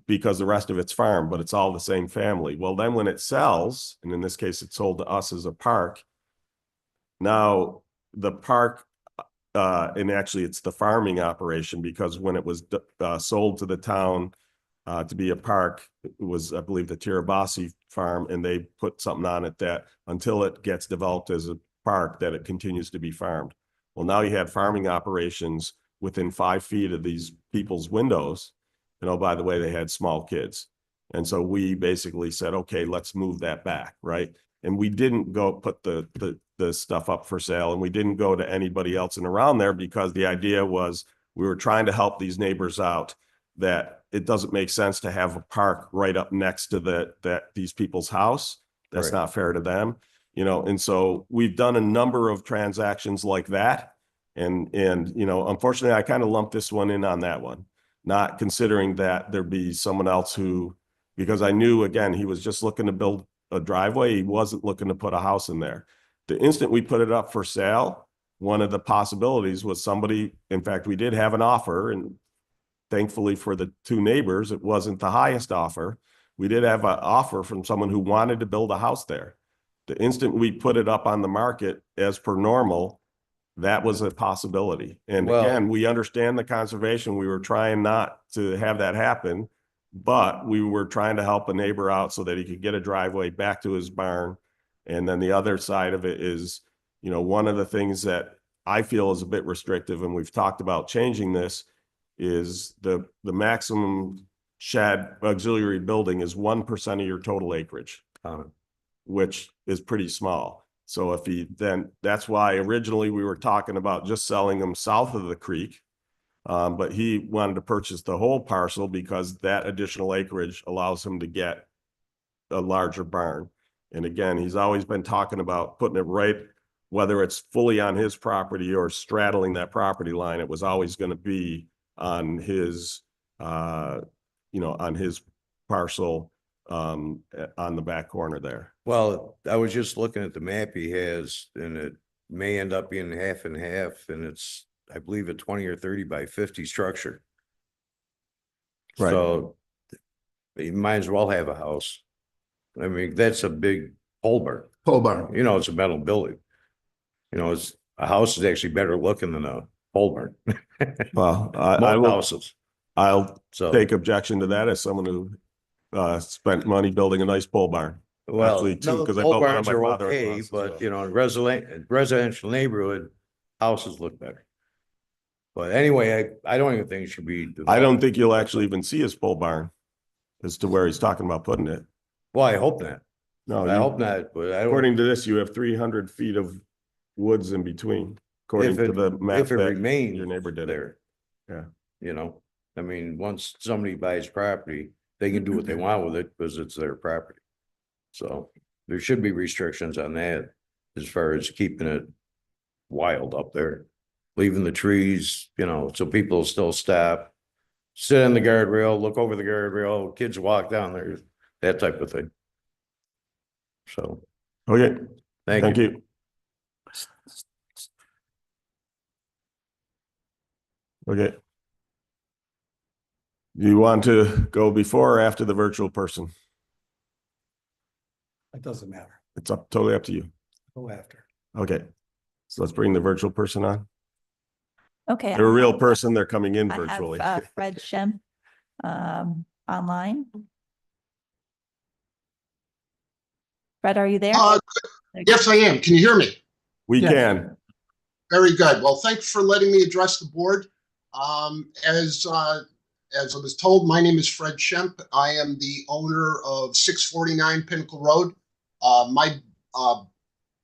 Speaker 1: because the rest of it's farm, but it's all the same family. Well, then when it sells, and in this case, it's sold to us as a park, now the park, and actually it's the farming operation, because when it was sold to the town, to be a park, it was, I believe, the Tirabassi farm, and they put something on it that until it gets developed as a park, that it continues to be farmed. Well, now you had farming operations within 5 feet of these people's windows. By the way, they had small kids. And so we basically said, okay, let's move that back, right? And we didn't go put the stuff up for sale, and we didn't go to anybody else in around there, because the idea was we were trying to help these neighbors out, that it doesn't make sense to have a park right up next to these people's house. That's
Speaker 10: Right.
Speaker 1: not fair to them, and so we've done a number of transactions like that. And unfortunately, I kind of lumped this one in on that one, not considering that there'd be someone else because I knew, again, he was just looking to build a driveway. He wasn't looking to put a house in there. The instant we put it up for sale, one of the possibilities was somebody, in fact, we did have an offer, and thankfully for the two neighbors, it wasn't the highest offer. We did have an offer from someone who wanted to build a house there. The instant we put it up on the market as per normal, that was a possibility. And
Speaker 10: Well-
Speaker 1: again, we understand the conservation. We were trying not to have that happen, but we were trying to help a neighbor out so that he could get a driveway back to his barn. And then the other side of it is, one of the things that I feel is a bit restrictive, and we've talked about changing this, is the maximum shed auxiliary building is 1% of your total acreage, which is pretty small. So that's why originally we were talking about just selling them south of the creek. But he wanted to purchase the whole parcel because that additional acreage allows him to get a larger barn. And again, he's always been talking about putting it right whether it's fully on his property or straddling that property line, it was always going to be on his, on his parcel, on the back corner there.
Speaker 10: Well, I was just looking at the map he has, and it may end up being half and half, and it's, I believe, a 20 or 30 by 50 structure.
Speaker 1: Right.
Speaker 10: So you might as well have a house. I mean, that's a big pole barn.
Speaker 2: Pole barn.
Speaker 10: You know, it's a metal building. You know, a house is actually better looking than a pole barn.
Speaker 1: Well, I
Speaker 10: Most
Speaker 1: will,
Speaker 10: houses.
Speaker 1: I'll
Speaker 10: So,
Speaker 1: take objection to that as someone who spent money building a nice pole barn.
Speaker 10: well,
Speaker 1: actually, too,
Speaker 10: no,
Speaker 1: 'cause I
Speaker 10: pole
Speaker 1: built one on
Speaker 10: barns
Speaker 1: my
Speaker 10: are
Speaker 1: father-in-law's
Speaker 10: okay,
Speaker 1: as
Speaker 10: but
Speaker 1: well.
Speaker 10: you know, in residential neighborhood, houses look better. But anyway, I don't even think it should be.
Speaker 1: I don't think you'll actually even see his pole barn as to where he's talking about putting it.
Speaker 10: Well, I hope not.
Speaker 1: No,
Speaker 10: I hope not, but I don't.
Speaker 1: according to this, you have 300 feet of woods in between, according to the map
Speaker 10: If it
Speaker 1: that
Speaker 10: remains
Speaker 1: your neighbor did it.
Speaker 10: there.
Speaker 1: Yeah.
Speaker 10: You know, I mean, once somebody buys property, they can do what they want with it because it's their property. So there should be restrictions on that as far as keeping it wild up there. Leaving the trees, you know, so people still stop, sit on the guardrail, look over the guardrail, kids walk down there, that type of thing. So,
Speaker 1: Okay,
Speaker 10: thank
Speaker 1: thank
Speaker 10: you.
Speaker 1: you. Okay. You want to go before or after the virtual person?
Speaker 5: It doesn't matter.
Speaker 1: It's totally up to you.
Speaker 5: Go after.
Speaker 1: Okay. So let's bring the virtual person on.
Speaker 4: Okay.
Speaker 1: They're a
Speaker 4: I
Speaker 1: real
Speaker 4: have-
Speaker 1: person. They're coming in
Speaker 4: I have,
Speaker 1: virtually.
Speaker 4: Fred Shem, online. Fred, are you there?
Speaker 6: Yes, I am. Can you hear me?
Speaker 1: We
Speaker 5: Yeah.
Speaker 1: can.
Speaker 6: Very good. Well, thanks for letting me address the board. As I was told, my name is Fred Shemp. I am the owner of 649 Pinnacle Road.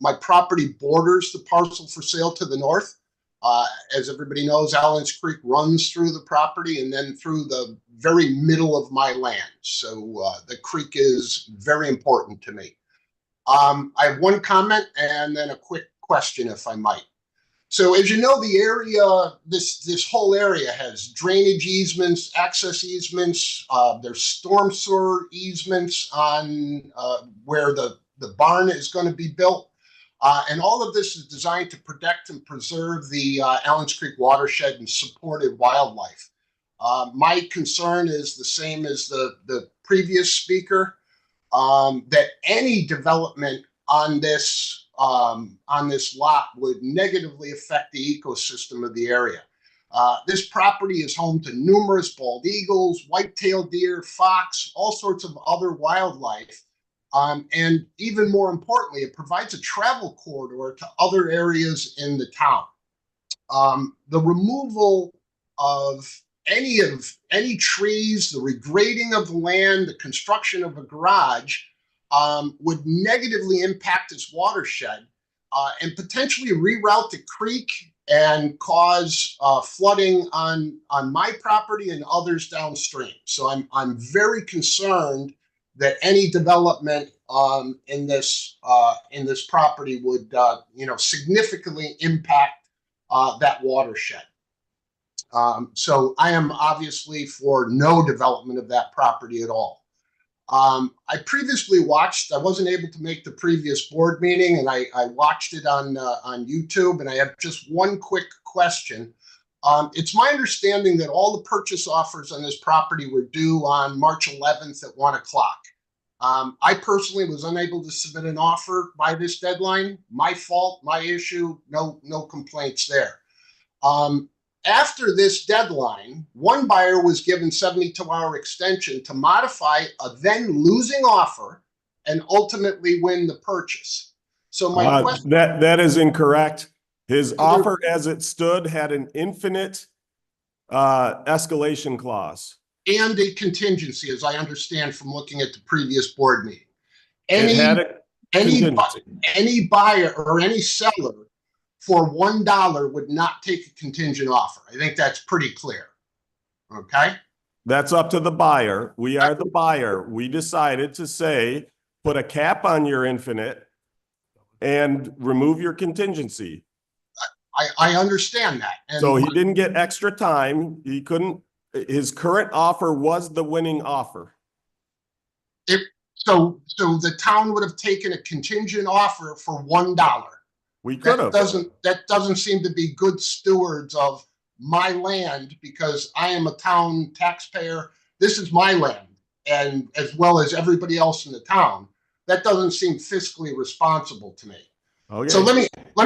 Speaker 6: My property borders the parcel for sale to the north. As everybody knows, Allen's Creek runs through the property and then through the very middle of my land. So the creek is very important to me. I have one comment and then a quick question, if I might. So as you know, the area, this whole area has drainage easements, access easements. There's storm sewer easements on where the barn is going to be built. And all of this is designed to protect and preserve the Allen's Creek watershed and supported wildlife. My concern is the same as the previous speaker, that any development on this lot would negatively affect the ecosystem of the area. This property is home to numerous bald eagles, white-tailed deer, fox, all sorts of other wildlife. And even more importantly, it provides a travel corridor to other areas in the town. The removal of any trees, the regrading of the land, the construction of a garage would negatively impact its watershed and potentially reroute the creek and cause flooding on my property and others downstream. So I'm very concerned that any development in this property would significantly impact that watershed. So I am obviously for no development of that property at all. I previously watched, I wasn't able to make the previous board meeting, and I watched it on YouTube, and I have just one quick question. It's my understanding that all the purchase offers on this property were due on March 11th at 1 o'clock. I personally was unable to submit an offer by this deadline. My fault, my issue, no complaints there. After this deadline, one buyer was given 72-hour extension to modify a then losing offer and ultimately win the purchase. So my question,
Speaker 1: That is incorrect. His offer as it stood had an infinite escalation clause.
Speaker 6: and a contingency, as I understand from looking at the previous board meeting.
Speaker 1: It had a contingency.
Speaker 6: Any buyer or any seller for $1 would not take a contingent offer. I think that's pretty clear. Okay.
Speaker 1: That's up to the buyer. We are the buyer. We decided to say, put a cap on your infinite and remove your contingency.
Speaker 6: I understand that. And
Speaker 1: So he didn't get extra time. He couldn't, his current offer was the winning offer.
Speaker 6: so the town would have taken a contingent offer for $1.
Speaker 1: We could have.
Speaker 6: That doesn't seem to be good stewards of my land, because I am a town taxpayer. This is my land, and as well as everybody else in the town. That doesn't seem fiscally responsible to me.
Speaker 1: Okay.
Speaker 6: So let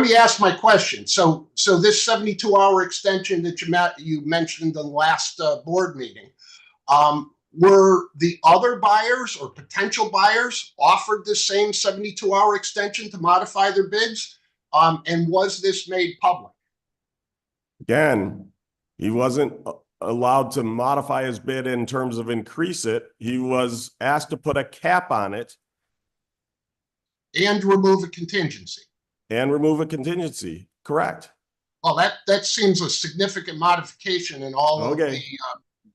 Speaker 6: me ask my question. So this 72-hour extension that you mentioned in the last board meeting, were the other buyers or potential buyers offered the same 72-hour extension to modify their bids? And was this made public?
Speaker 1: Again, he wasn't allowed to modify his bid in terms of increase it. He was asked to put a cap on it
Speaker 6: And remove a contingency?
Speaker 1: and remove a contingency. Correct.
Speaker 6: Well, that seems a significant modification in all of
Speaker 1: Okay.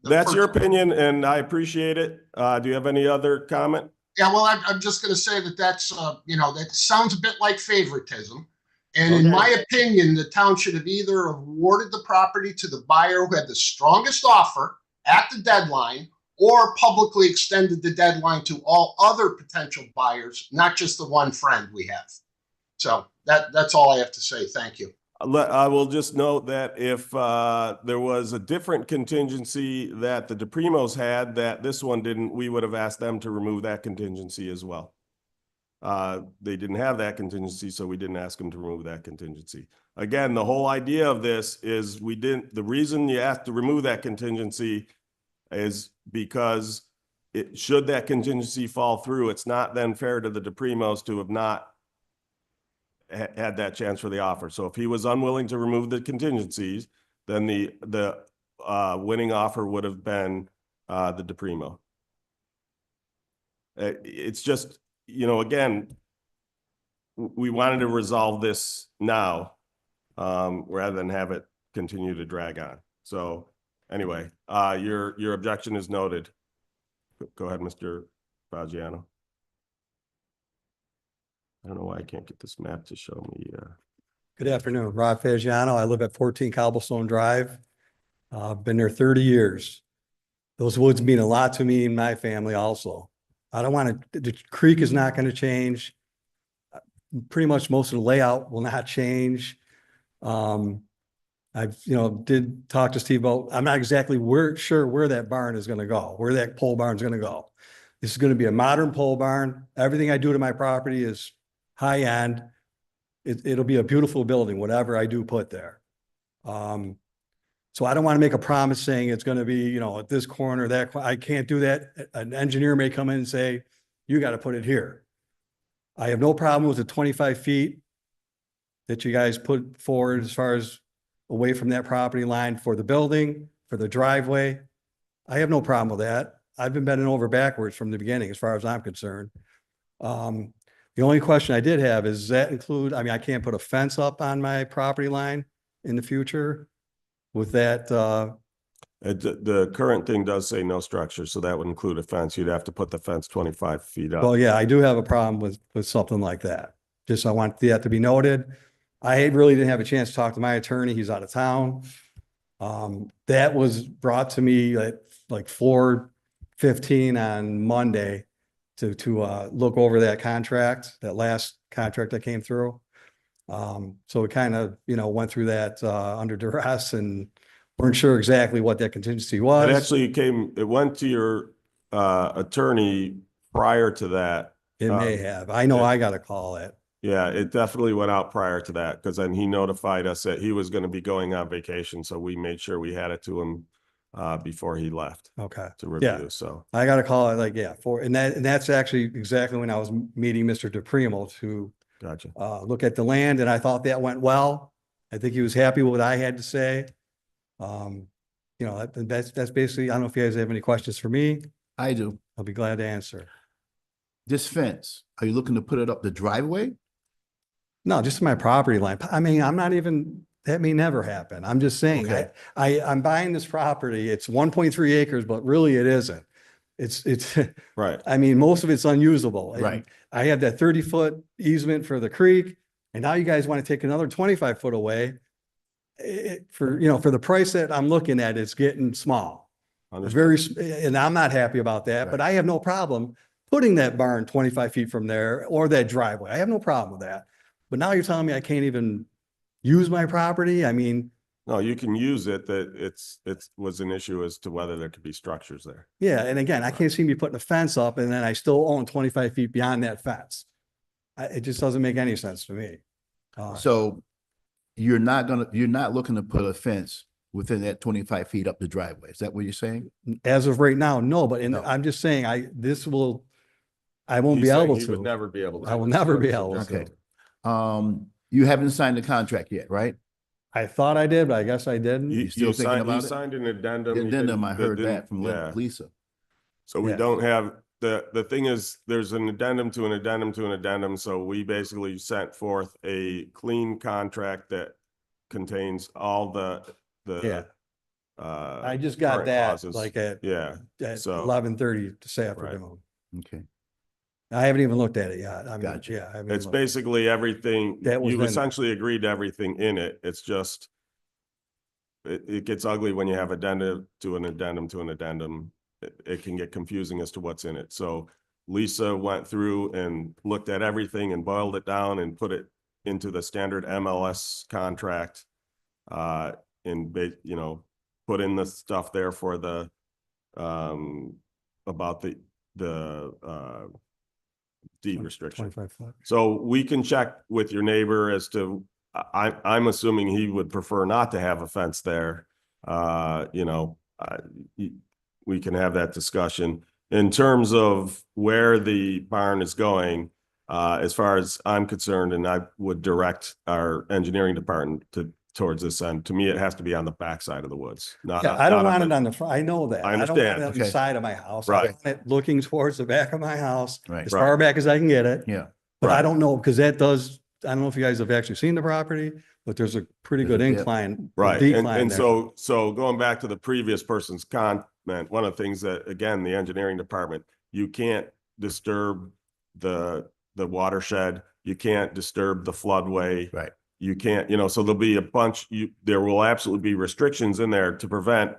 Speaker 6: the
Speaker 1: That's your
Speaker 6: purchase.
Speaker 1: opinion, and I appreciate it. Do you have any other comment?
Speaker 6: Yeah, well, I'm just going to say that's, that sounds a bit like favoritism. And in
Speaker 1: Okay.
Speaker 6: my opinion, the town should have either awarded the property to the buyer who had the strongest offer at the deadline, or publicly extended the deadline to all other potential buyers, not just the one friend we have. So that's all I have to say. Thank you.
Speaker 1: I will just note that if there was a different contingency that the DePrimos had that this one didn't, we would have asked them to remove that contingency as well. They didn't have that contingency, so we didn't ask them to remove that contingency. Again, the whole idea of this is the reason you asked to remove that contingency is because should that contingency fall through, it's not then fair to the DePrimos to have not had that chance for the offer. So if he was unwilling to remove the contingencies, then the winning offer would have been the DePrimo. It's just, again, we wanted to resolve this now rather than have it continue to drag on. So anyway, your objection is noted. Go ahead, Mr. Fagiano. I don't know why I can't get this map to show me.
Speaker 11: Good afternoon, Rob Fagiano. I live at 14 Cobblestone Drive. I've been there 30 years. Those woods mean a lot to me and my family also. I don't want to, the creek is not going to change. Pretty much most of the layout will not change. I've, did talk to Steve about, I'm not exactly sure where that barn is going to go, where that pole barn is going to go. This is going to be a modern pole barn. Everything I do to my property is high end. It'll be a beautiful building, whatever I do put there. So I don't want to make a promise saying it's going to be, at this corner, that, I can't do that. An engineer may come in and say, you got to put it here. I have no problem with the 25 feet that you guys put forward as far as away from that property line for the building, for the driveway. I have no problem with that. I've been bending over backwards from the beginning, as far as I'm concerned. The only question I did have is, does that include, I can't put a fence up on my property line in the future with that,
Speaker 1: the current thing does say no structure, so that would include a fence. You'd have to put the fence 25 feet up.
Speaker 11: well, yeah, I do have a problem with something like that. Just, I want that to be noted. I really didn't have a chance to talk to my attorney. He's out of town. That was brought to me at like 4:15 on Monday to look over that contract, that last contract that came through. So we kind of, went through that under duress and weren't sure exactly what that contingency was.
Speaker 1: It actually it went to your attorney prior to that.
Speaker 11: It may have. I know I got a call it.
Speaker 1: Yeah, it definitely went out prior to that, because then he notified us that he was going to be going on vacation. So we made sure we had it to him before he left
Speaker 11: Okay.
Speaker 1: to review.
Speaker 11: Yeah.
Speaker 1: So
Speaker 11: I got a call at and that's actually exactly when I was meeting Mr. DePrimo to
Speaker 1: gotcha.
Speaker 11: look at the land, and I thought that went well. I think he was happy with what I had to say. That's basically, I don't know if you guys have any questions for me.
Speaker 2: I do.
Speaker 11: I'll be glad to answer.
Speaker 2: This fence, are you looking to put it up the driveway?
Speaker 11: No, just my property line. I'm not even, that may never happen. I'm just saying,
Speaker 2: Okay.
Speaker 11: I'm buying this property. It's 1.3 acres, but really it isn't. It's,
Speaker 1: Right.
Speaker 11: I mean, most of it's unusable. And
Speaker 2: Right.
Speaker 11: I have that 30-foot easement for the creek, and now you guys want to take another 25-foot away. For, you know, for the price that I'm looking at, it's getting small.
Speaker 1: Understood.
Speaker 11: And I'm not happy about that, but I have no problem putting that barn 25 feet from there or that driveway. I have no problem with that. But now you're telling me I can't even use my property? I mean,
Speaker 1: No, you can use it, that it's was an issue as to whether there could be structures there.
Speaker 11: yeah, and again, I can't see me putting a fence up and then I still own 25 feet beyond that fence. It just doesn't make any sense to me.
Speaker 2: So you're not looking to put a fence within that 25 feet up the driveway. Is that what you're saying?
Speaker 11: As of right now, no, but
Speaker 2: No.
Speaker 11: I'm just saying, I won't
Speaker 1: He's
Speaker 11: be
Speaker 1: saying
Speaker 11: able
Speaker 1: he would
Speaker 11: to.
Speaker 1: never be able to.
Speaker 11: I will never be able to.
Speaker 2: Okay. You haven't signed the contract yet, right?
Speaker 11: I thought I did, but I guess I didn't.
Speaker 2: You still thinking about
Speaker 1: You
Speaker 2: it?
Speaker 1: signed an addendum.
Speaker 2: The
Speaker 1: you
Speaker 2: addendum,
Speaker 1: didn't-
Speaker 2: I heard
Speaker 1: didn't-
Speaker 2: that from
Speaker 1: yeah.
Speaker 2: Lisa.
Speaker 1: So we
Speaker 11: Yeah.
Speaker 1: don't have, the thing is, there's an addendum to an addendum to an addendum, so we basically sent forth a clean contract that contains all
Speaker 11: Yeah.
Speaker 1: the
Speaker 11: I just got
Speaker 1: current
Speaker 11: that
Speaker 1: clauses.
Speaker 11: like at
Speaker 1: Yeah, so-
Speaker 11: 11:30 this afternoon.
Speaker 2: Okay.
Speaker 11: I haven't even looked at it yet. I mean,
Speaker 2: Gotcha.
Speaker 11: yeah. I haven't
Speaker 1: it's
Speaker 11: looked.
Speaker 1: basically everything,
Speaker 11: That was
Speaker 1: you've
Speaker 11: in-
Speaker 1: essentially agreed to everything in it, it's just it gets ugly when you have addendum to an addendum to an addendum. It can get confusing as to what's in it. So Lisa went through and looked at everything and boiled it down and put it into the standard MLS contract. And put in the stuff there for the, about the deed restriction.
Speaker 11: 25 foot.
Speaker 1: So we can check with your neighbor as to, I'm assuming he would prefer not to have a fence there. We can have that discussion. In terms of where the barn is going, as far as I'm concerned, and I would direct our engineering department towards this end, to me, it has to be on the backside of the woods. Not
Speaker 11: Yeah, I don't
Speaker 1: not
Speaker 11: want
Speaker 1: on
Speaker 11: it on the front. I know that.
Speaker 1: I
Speaker 11: don't want
Speaker 1: understand.
Speaker 11: it on the
Speaker 2: Okay.
Speaker 11: side of my house. I
Speaker 1: Right.
Speaker 11: want it looking towards the back of my house,
Speaker 2: Right.
Speaker 11: as
Speaker 1: Right.
Speaker 11: far back as I can get it.
Speaker 2: Yeah.
Speaker 11: But I
Speaker 1: Right.
Speaker 11: don't know, because I don't know if you guys have actually seen the property, but there's a pretty
Speaker 2: There's
Speaker 11: good
Speaker 2: a dip.
Speaker 11: incline.
Speaker 1: Right,
Speaker 11: decline
Speaker 1: and
Speaker 11: there.
Speaker 1: so going back to the previous person's comment, one of the things that, again, the engineering department, you can't disturb the watershed, you can't disturb the floodway.
Speaker 2: Right.
Speaker 1: You can't, so there'll be there will absolutely be restrictions in there to prevent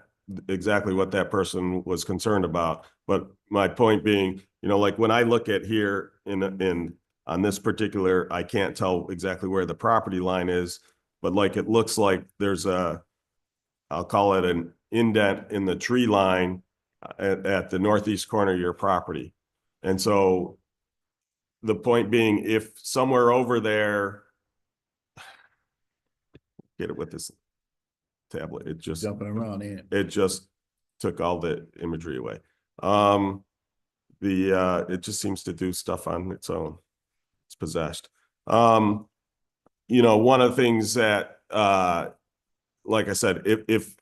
Speaker 1: exactly what that person was concerned about. But my point being, like when I look at here on this particular, I can't tell exactly where the property line is, but like, it looks like there's I'll call it an indent in the tree line at the northeast corner of your property. And so the point being, if somewhere over there, get it with this tablet, it just
Speaker 2: Jumping around in.
Speaker 1: it just took all the imagery away. It just seems to do stuff on its own. It's possessed. One of the things that, like I said, if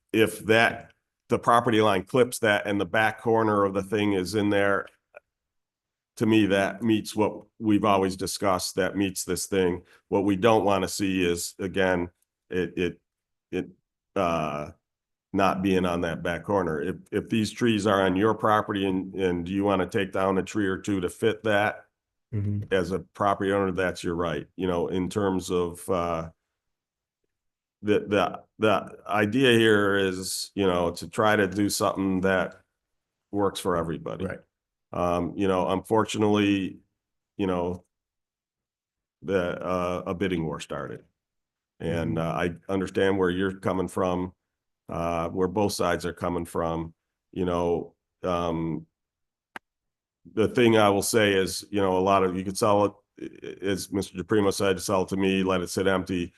Speaker 1: the property line clips that and the back corner of the thing is in there, to me, that meets what we've always discussed, that meets this thing. What we don't want to see is, again, it not being on that back corner. If these trees are on your property and you want to take down a tree or two to fit that,
Speaker 11: Mhm.
Speaker 1: as a property owner, that's your right. In terms of the idea here is, to try to do something that works for everybody.
Speaker 2: Right.
Speaker 1: Unfortunately, a bidding war started. And I understand where you're coming from, where both sides are coming from. The thing I will say is, a lot of, you could sell it, as Mr. DePrimo said, sell it to me, let it sit empty.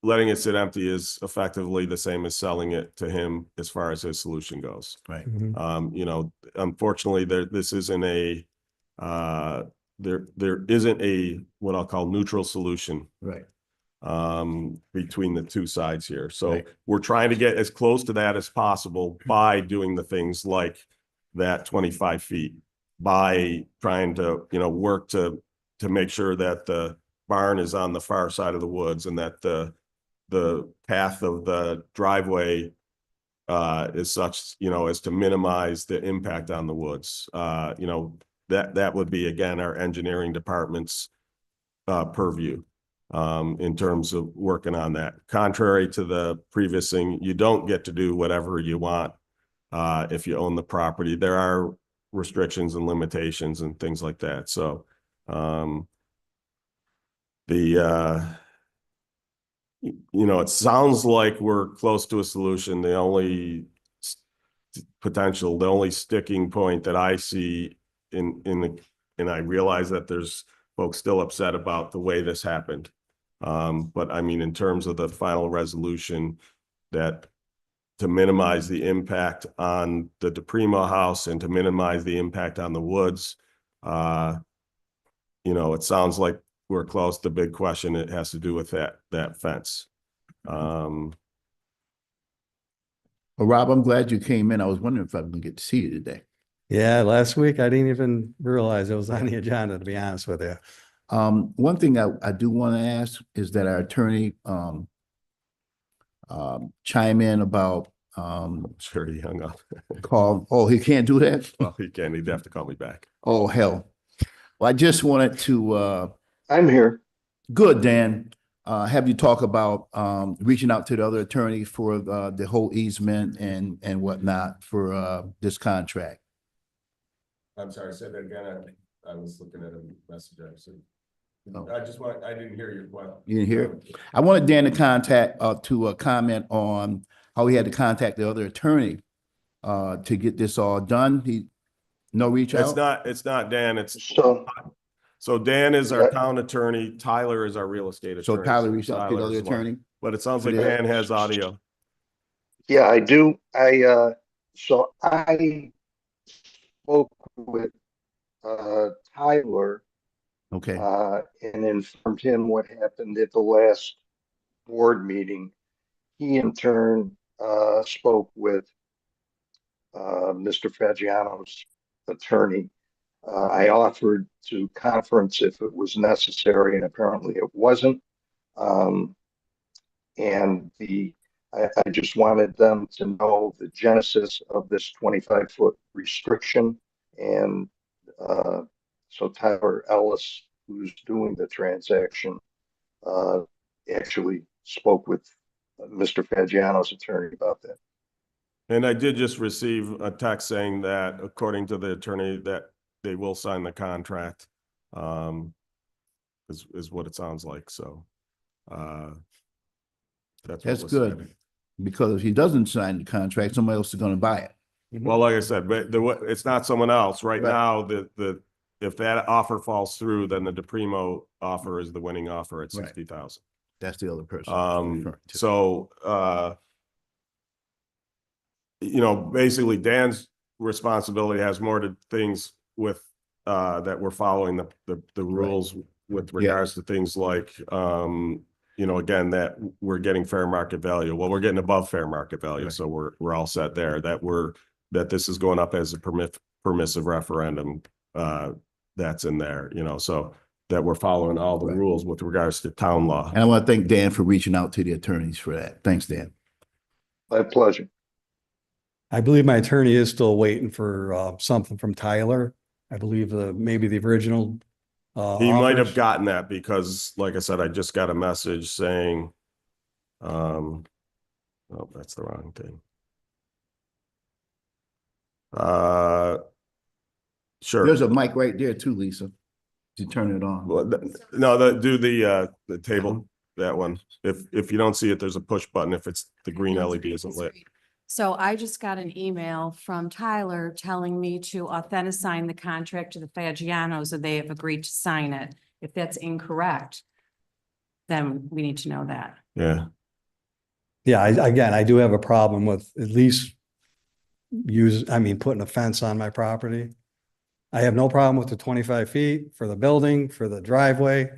Speaker 1: Letting it sit empty is effectively the same as selling it to him as far as his solution goes.
Speaker 2: Right.
Speaker 11: Mhm.
Speaker 1: Unfortunately, this isn't there isn't a, what I'll call, neutral solution
Speaker 2: Right.
Speaker 1: between the two sides here. So
Speaker 2: Right.
Speaker 1: we're trying to get as close to that as possible by doing the things like that 25 feet, by trying to, work to make sure that the barn is on the far side of the woods and that the path of the driveway is such, as to minimize the impact on the woods. That would be, again, our engineering department's purview in terms of working on that. Contrary to the previous thing, you don't get to do whatever you want if you own the property. There are restrictions and limitations and things like that. So it sounds like we're close to a solution. The only sticking point that I see and I realize that there's folks still upset about the way this happened. But I mean, in terms of the final resolution, that to minimize the impact on the DePrimo house and to minimize the impact on the woods, it sounds like we're close. The big question, it has to do with that fence.
Speaker 2: Well, Rob, I'm glad you came in. I was wondering if I'm gonna get to see you today.
Speaker 11: Yeah, last week I didn't even realize it was on the agenda, to be honest with you.
Speaker 2: One thing I do want to ask is that our attorney chime in about
Speaker 1: I'm sure he hung up.
Speaker 2: he can't do that?
Speaker 1: Well, he can. He'd have to call me back.
Speaker 2: Oh, hell. Well, I just wanted to
Speaker 12: I'm here.
Speaker 2: good, Dan. Have you talk about reaching out to the other attorney for the whole easement and whatnot for this contract?
Speaker 1: I'm sorry, say that again. I was looking at a message.
Speaker 2: Oh.
Speaker 1: I didn't hear your question.
Speaker 2: You didn't hear it? I wanted Dan to comment on how he had to contact the other attorney to get this all done. No reach out?
Speaker 1: It's not Dan.
Speaker 12: So,
Speaker 1: So Dan is our
Speaker 12: Yeah.
Speaker 1: town attorney. Tyler is our real estate attorney.
Speaker 2: So Tyler reached out to the
Speaker 1: Tyler
Speaker 2: other
Speaker 1: is one.
Speaker 2: attorney?
Speaker 1: But it sounds like
Speaker 2: Yeah.
Speaker 1: Dan has audio.
Speaker 12: yeah, I do. I spoke with Tyler
Speaker 2: Okay,
Speaker 12: and informed him what happened at the last board meeting. He in turn spoke with Mr. Fagiano's attorney. I offered to conference if it was necessary, and apparently it wasn't. And I just wanted them to know the genesis of this 25-foot restriction. And so Tyler Ellis, who's doing the transaction, actually spoke with Mr. Fagiano's attorney about that.
Speaker 1: And I did just receive a text saying that according to the attorney that they will sign the contract. Is what it sounds like. So that's
Speaker 2: that's
Speaker 1: what was
Speaker 2: good.
Speaker 1: said.
Speaker 2: Because if he doesn't sign the contract, somebody else is gonna buy it.
Speaker 1: Well, like I said, but it's not someone else. Right
Speaker 2: Right.
Speaker 1: now, if that offer falls through, then the DePrimo offer is the winning offer at
Speaker 2: Right.
Speaker 1: 60,000.
Speaker 2: That's the other person. I was referring to.
Speaker 1: So, basically Dan's responsibility has more to things with, that we're following the rules with regards to things like, again, that we're getting fair market value. Well, we're getting above fair market value.
Speaker 2: Right.
Speaker 1: So we're all set there. That this is going up as a permissive referendum, that's in there, so that we're following all the
Speaker 2: Right.
Speaker 1: rules with regards to town law.
Speaker 2: And I want to thank Dan for reaching out to the attorneys for that. Thanks, Dan.
Speaker 12: My pleasure.
Speaker 11: I believe my attorney is still waiting for something from Tyler. I believe maybe the original.
Speaker 1: He might have
Speaker 11: offers.
Speaker 1: gotten that because, like I said, I just got a message saying, oh, that's the wrong thing. Sure.
Speaker 2: There's a mic right there too, Lisa. You turn it on.
Speaker 1: Well, do the table, that one. If you don't see it, there's a push button if it's the green LED isn't lit.
Speaker 9: So I just got an email from Tyler telling me to authenticate the contract to the Fagianos and they have agreed to sign it. If that's incorrect, then we need to know that.
Speaker 1: Yeah.
Speaker 11: Yeah, I do have a problem with at least putting a fence on my property. I have no problem with the 25 feet for the building, for the driveway.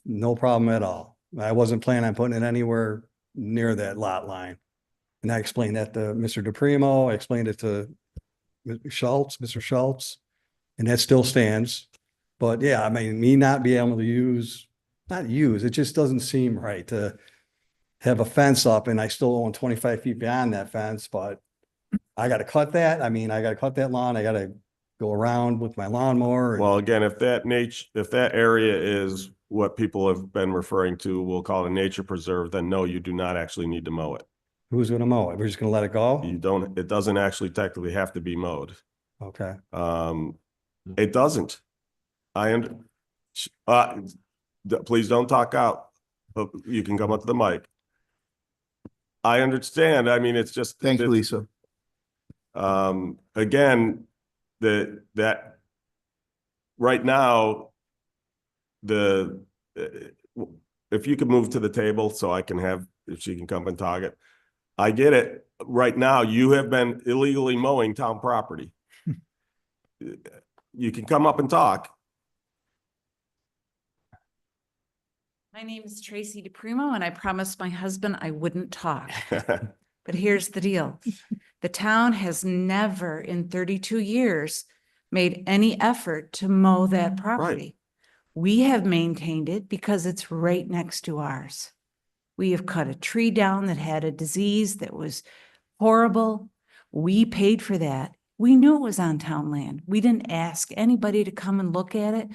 Speaker 11: No problem at all. I wasn't planning on putting it anywhere near that lot line. And I explained that to Mr. DePrimo, I explained it to Mr. Schultz, and that still stands. But yeah, me not be able to it just doesn't seem right to have a fence up and I still own 25 feet beyond that fence, but I gotta cut that. I mean, I gotta cut that lawn. I gotta go around with my lawnmower. and-
Speaker 1: Well, again, if that area is what people have been referring to, we'll call it a nature preserve, then no, you do not actually need to mow it.
Speaker 11: Who's gonna mow it? We're just gonna let it go?
Speaker 1: You don't, it doesn't actually technically have to be mowed.
Speaker 11: Okay.
Speaker 1: It doesn't. Please don't talk out. You can come up to the mic. I understand. I mean, it's just.
Speaker 2: Thanks, Lisa.
Speaker 1: Again, that right now, if you could move to the table so I can have, if she can come and talk it. I get it. Right now, you have been illegally mowing town property. You can come up and talk.
Speaker 13: My name is Tracy DePrimo, and I promised my husband I wouldn't talk. But here's the deal. The town has never in 32 years made any effort to mow that property. We have maintained it because it's right next to ours. We have cut a tree down that had a disease that was horrible. We paid for that. We knew it was on town land. We didn't ask anybody to come and look at it.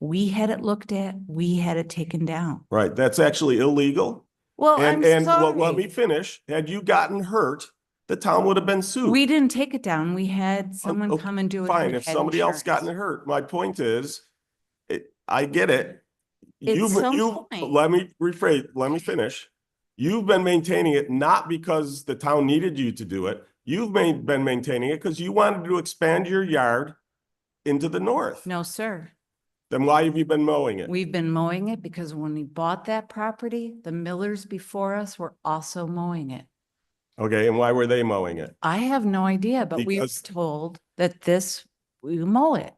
Speaker 13: We had it looked at. We had it taken down.
Speaker 1: Right, that's actually illegal.
Speaker 13: Well,
Speaker 1: And
Speaker 13: I'm
Speaker 1: let me
Speaker 13: sorry.
Speaker 1: finish. Had you gotten hurt, the town would have been sued.
Speaker 13: We didn't take it down. We had someone
Speaker 1: Oh,
Speaker 13: come and do it.
Speaker 1: Fine,
Speaker 13: who
Speaker 1: if
Speaker 13: had
Speaker 1: somebody else
Speaker 13: insurance.
Speaker 1: gotten hurt, my point is, I get it.
Speaker 13: At some point-
Speaker 1: Let me rephrase, let me finish. You've been maintaining it not because the town needed you to do it. You've been maintaining it because you wanted to expand your yard into the north.
Speaker 13: No, sir.
Speaker 1: Then why have you been mowing it?
Speaker 13: We've been mowing it because when we bought that property, the millers before us were also mowing it.
Speaker 1: Okay, and why were they mowing it?
Speaker 13: I have no idea, but we were
Speaker 1: Because-
Speaker 13: told that we mow it.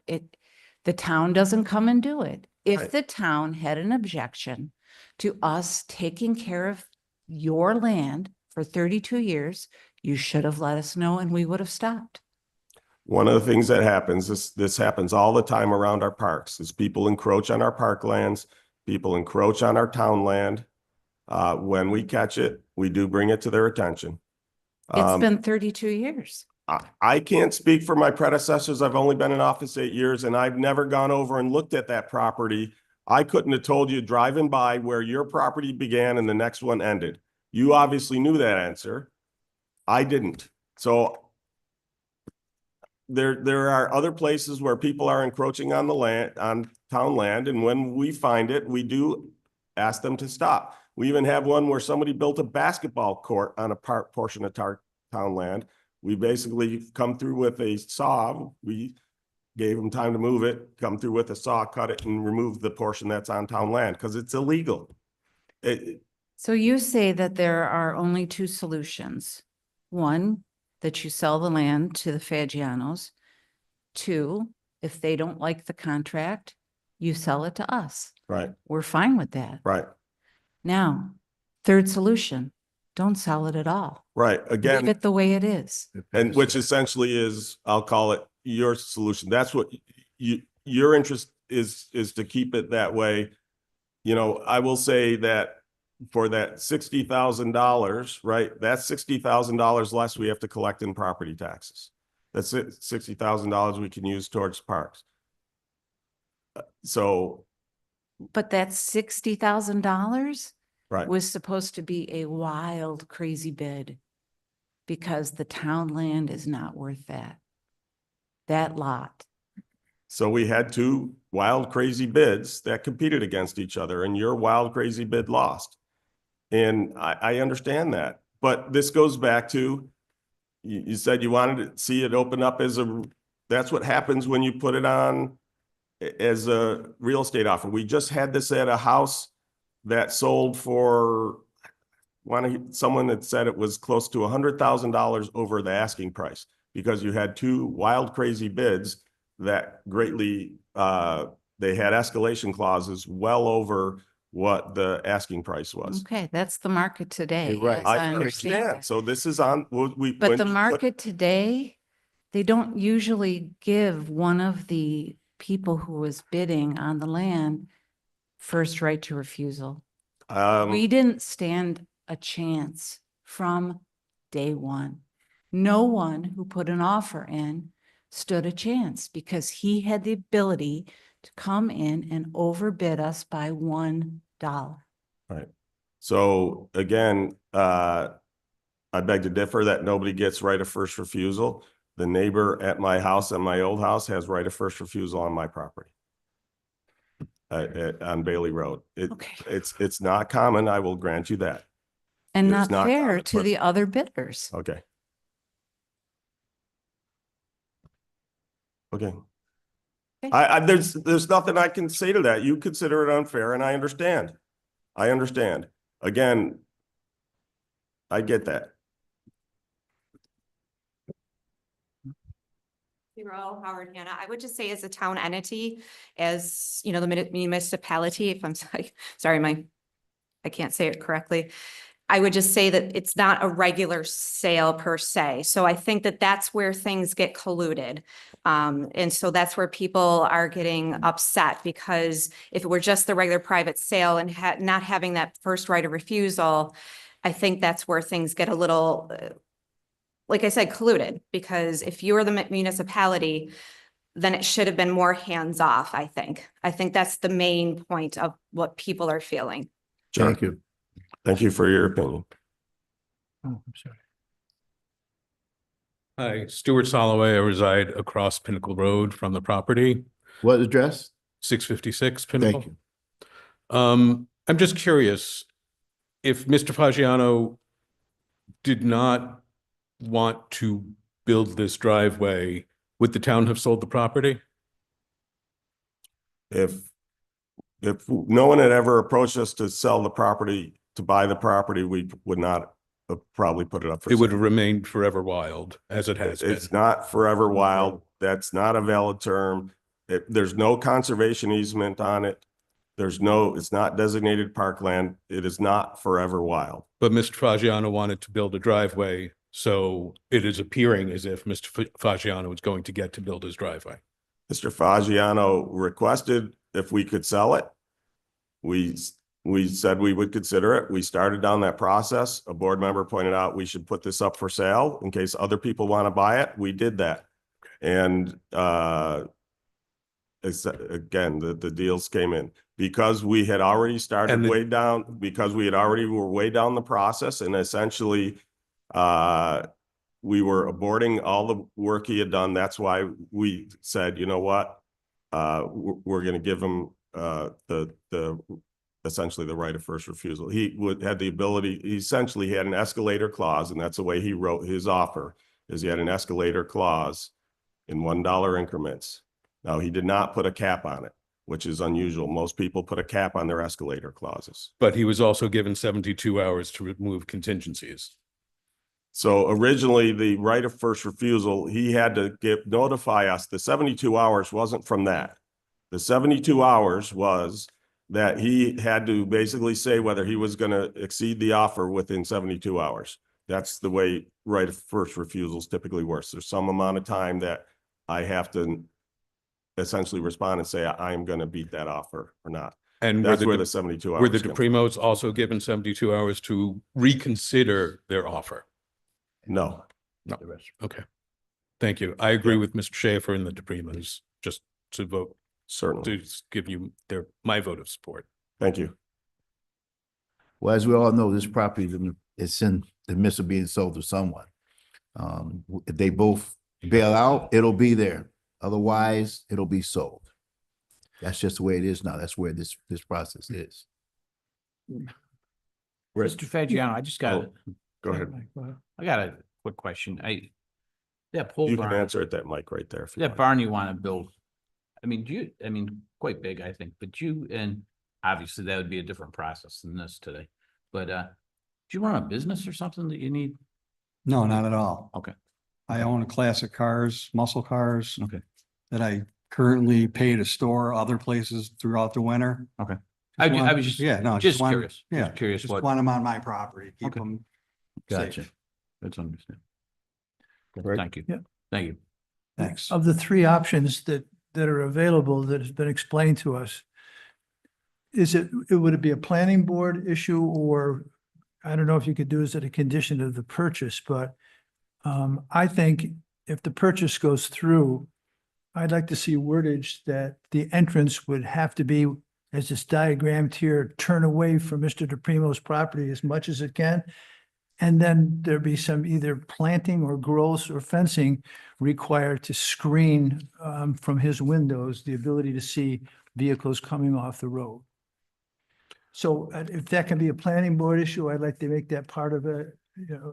Speaker 13: The town doesn't come and do it. If
Speaker 1: Right.
Speaker 13: the town had an objection to us taking care of your land for 32 years, you should have let us know and we would have stopped.
Speaker 1: One of the things that happens, this happens all the time around our parks, is people encroach on our parklands, people encroach on our town land. When we catch it, we do bring it to their attention.
Speaker 13: It's been 32 years.
Speaker 1: I can't speak for my predecessors. I've only been in office 8 years and I've never gone over and looked at that property. I couldn't have told you driving by where your property began and the next one ended. You obviously knew that answer. I didn't. So there are other places where people are encroaching on the land, on town land, and when we find it, we do ask them to stop. We even have one where somebody built a basketball court on a portion of town land. We basically come through with a saw. We gave them time to move it, come through with a saw, cut it, and remove the portion that's on town land because it's illegal.
Speaker 13: So you say that there are only two solutions. One, that you sell the land to the Fagianos. Two, if they don't like the contract, you sell it to us.
Speaker 1: Right,
Speaker 13: We're fine with that.
Speaker 1: right,
Speaker 13: Now, third solution, don't sell it at all.
Speaker 1: right.
Speaker 13: Leave
Speaker 1: Again,
Speaker 13: it the way it is.
Speaker 1: and which essentially is, I'll call it your solution. That's what your interest is to keep it that way. You know, I will say that for that $60,000, right? That's $60,000 less we have to collect in property taxes. That's it, $60,000 we can use towards parks. So,
Speaker 13: But that $60,000
Speaker 1: right,
Speaker 13: was supposed to be a wild, crazy bid because the town land is not worth that. That lot.
Speaker 1: so we had two wild, crazy bids that competed against each other and your wild, crazy bid lost. And I understand that, but this goes back to, you said you wanted to see it open up as that's what happens when you put it on as a real estate offer. We just had this at a house that sold for, someone that said it was close to $100,000 over the asking price because you had two wild, crazy bids that greatly, they had escalation clauses well over what the asking price was.
Speaker 13: Okay, that's the market today.
Speaker 2: You're right.
Speaker 13: as
Speaker 1: I
Speaker 13: understand
Speaker 1: understand.
Speaker 13: it.
Speaker 1: So this is on,
Speaker 13: But the market today, they don't usually give one of the people who was bidding on the land first right to refusal. We didn't stand a chance from day one. No one who put an offer in stood a chance because he had the ability to come in and overbid us by $1.
Speaker 1: Right. So again, I beg to differ that nobody gets right of first refusal. The neighbor at my house, at my old house, has right of first refusal on my property. On Bailey Road.
Speaker 13: Okay.
Speaker 1: It's not common, I will grant you that.
Speaker 13: And
Speaker 1: It's
Speaker 13: not
Speaker 1: not
Speaker 13: fair
Speaker 1: common,
Speaker 13: to
Speaker 1: but-
Speaker 13: the other bidders.
Speaker 1: Okay. Okay. There's nothing I can say to that. You consider it unfair and I understand. I understand. Again, I get that.
Speaker 7: Zero, Howard Hanna. I would just say as a town entity, as, you know, the municipality, if I'm sorry, I can't say it correctly. I would just say that it's not a regular sale per se. So I think that that's where things get colluded. And so that's where people are getting upset because if it were just the regular private sale and not having that first right of refusal, I think that's where things get a little, like I said, colluded, because if you're the municipality, then it should have been more hands off, I think. I think that's the main point of what people are feeling.
Speaker 2: Thank you.
Speaker 1: Thank you for your opinion.
Speaker 5: Oh, I'm sorry.
Speaker 14: Hi, Stuart Soloway. I reside across Pinnacle Road from the property,
Speaker 2: What address?
Speaker 14: 656
Speaker 2: Thank
Speaker 14: Pinnacle.
Speaker 2: you.
Speaker 14: I'm just curious if Mr. Fagiano did not want to build this driveway, would the town have sold the property?
Speaker 1: If no one had ever approached us to sell the property, to buy the property, we would not have probably put it up for
Speaker 14: It would
Speaker 1: sale.
Speaker 14: have remained forever wild as it has been.
Speaker 1: It's not forever wild. That's not a valid term. There's no conservation easement on it. It's not designated parkland. It is not forever wild.
Speaker 14: But Mr. Fagiano wanted to build a driveway, so it is appearing as if Mr. Fagiano is going to get to build his driveway.
Speaker 1: Mr. Fagiano requested if we could sell it. We said we would consider it. We started down that process. A board member pointed out we should put this up for sale in case other people want to buy it. We did that. And again, the deals came in because we had already started
Speaker 14: And
Speaker 1: way down, because we were way down the process, and essentially we were aborting all the work he had done. That's why we said, you know what? We're going to give him essentially the right of first refusal. He had the ability, he essentially had an escalator clause, and that's the way he wrote his offer, is he had an escalator clause in $1 increments. Now, he did not put a cap on it, which is unusual. Most people put a cap on their escalator clauses.
Speaker 14: But he was also given 72 hours to remove contingencies.
Speaker 1: So originally, the right of first refusal, he had to notify us. The 72 hours wasn't from that. The 72 hours was that he had to basically say whether he was going to exceed the offer within 72 hours. That's the way right of first refusals typically works. There's some amount of time that I have to essentially respond and say, I am going to beat that offer or not.
Speaker 14: And
Speaker 1: That's where the 72 hours
Speaker 14: were the
Speaker 1: come from.
Speaker 14: DePrimos also given 72 hours to reconsider their offer?
Speaker 1: No.
Speaker 14: No. Okay. Thank you. I agree with Mr. Schaefer and the DePrimos, just to vote,
Speaker 1: Certainly.
Speaker 14: to give you my vote of support.
Speaker 1: Thank you.
Speaker 2: Well, as we all know, this property is in the midst of being sold to someone. If they both bail out, it'll be there. Otherwise, it'll be sold. That's just the way it is now. That's where this process is.
Speaker 3: Mr. Fagiano, I just got,
Speaker 1: Go ahead.
Speaker 3: I got a quick question. That pole
Speaker 1: You can
Speaker 3: barn,
Speaker 1: answer at that mic right there. if you
Speaker 3: that
Speaker 1: want.
Speaker 3: barn you want to build, quite big, I think, but and obviously that would be a different process than this today. But, do you run a business or something that you need?
Speaker 11: No, not at all.
Speaker 3: Okay.
Speaker 11: I own classic cars, muscle cars.
Speaker 3: Okay.
Speaker 11: That I currently pay to store other places throughout the winter.
Speaker 3: Okay.
Speaker 11: Just
Speaker 3: I
Speaker 11: want-
Speaker 3: was just,
Speaker 11: Yeah, no.
Speaker 3: just
Speaker 11: want-
Speaker 3: curious.
Speaker 11: Yeah.
Speaker 3: Just curious
Speaker 11: Just
Speaker 3: what.
Speaker 11: want them on my property, keep
Speaker 3: Okay.
Speaker 11: them
Speaker 3: Gotcha.
Speaker 11: safe.
Speaker 3: That's understandable.
Speaker 1: Right.
Speaker 3: Thank you.
Speaker 5: Yeah.
Speaker 3: Thank you.
Speaker 11: Thanks.
Speaker 5: Of the three options that are available that has been explained to us, would it be a planning board issue or I don't know if you could do this as a condition of the purchase, but I think if the purchase goes through, I'd like to see wordage that the entrance would have to be, as it's diagrammed here, turn away from Mr. DePrimo's property as much as it can. And then there'd be some either planting or growth or fencing required to screen from his windows, the ability to see vehicles coming off the road. So if that can be a planning board issue, I'd like to make that part of it,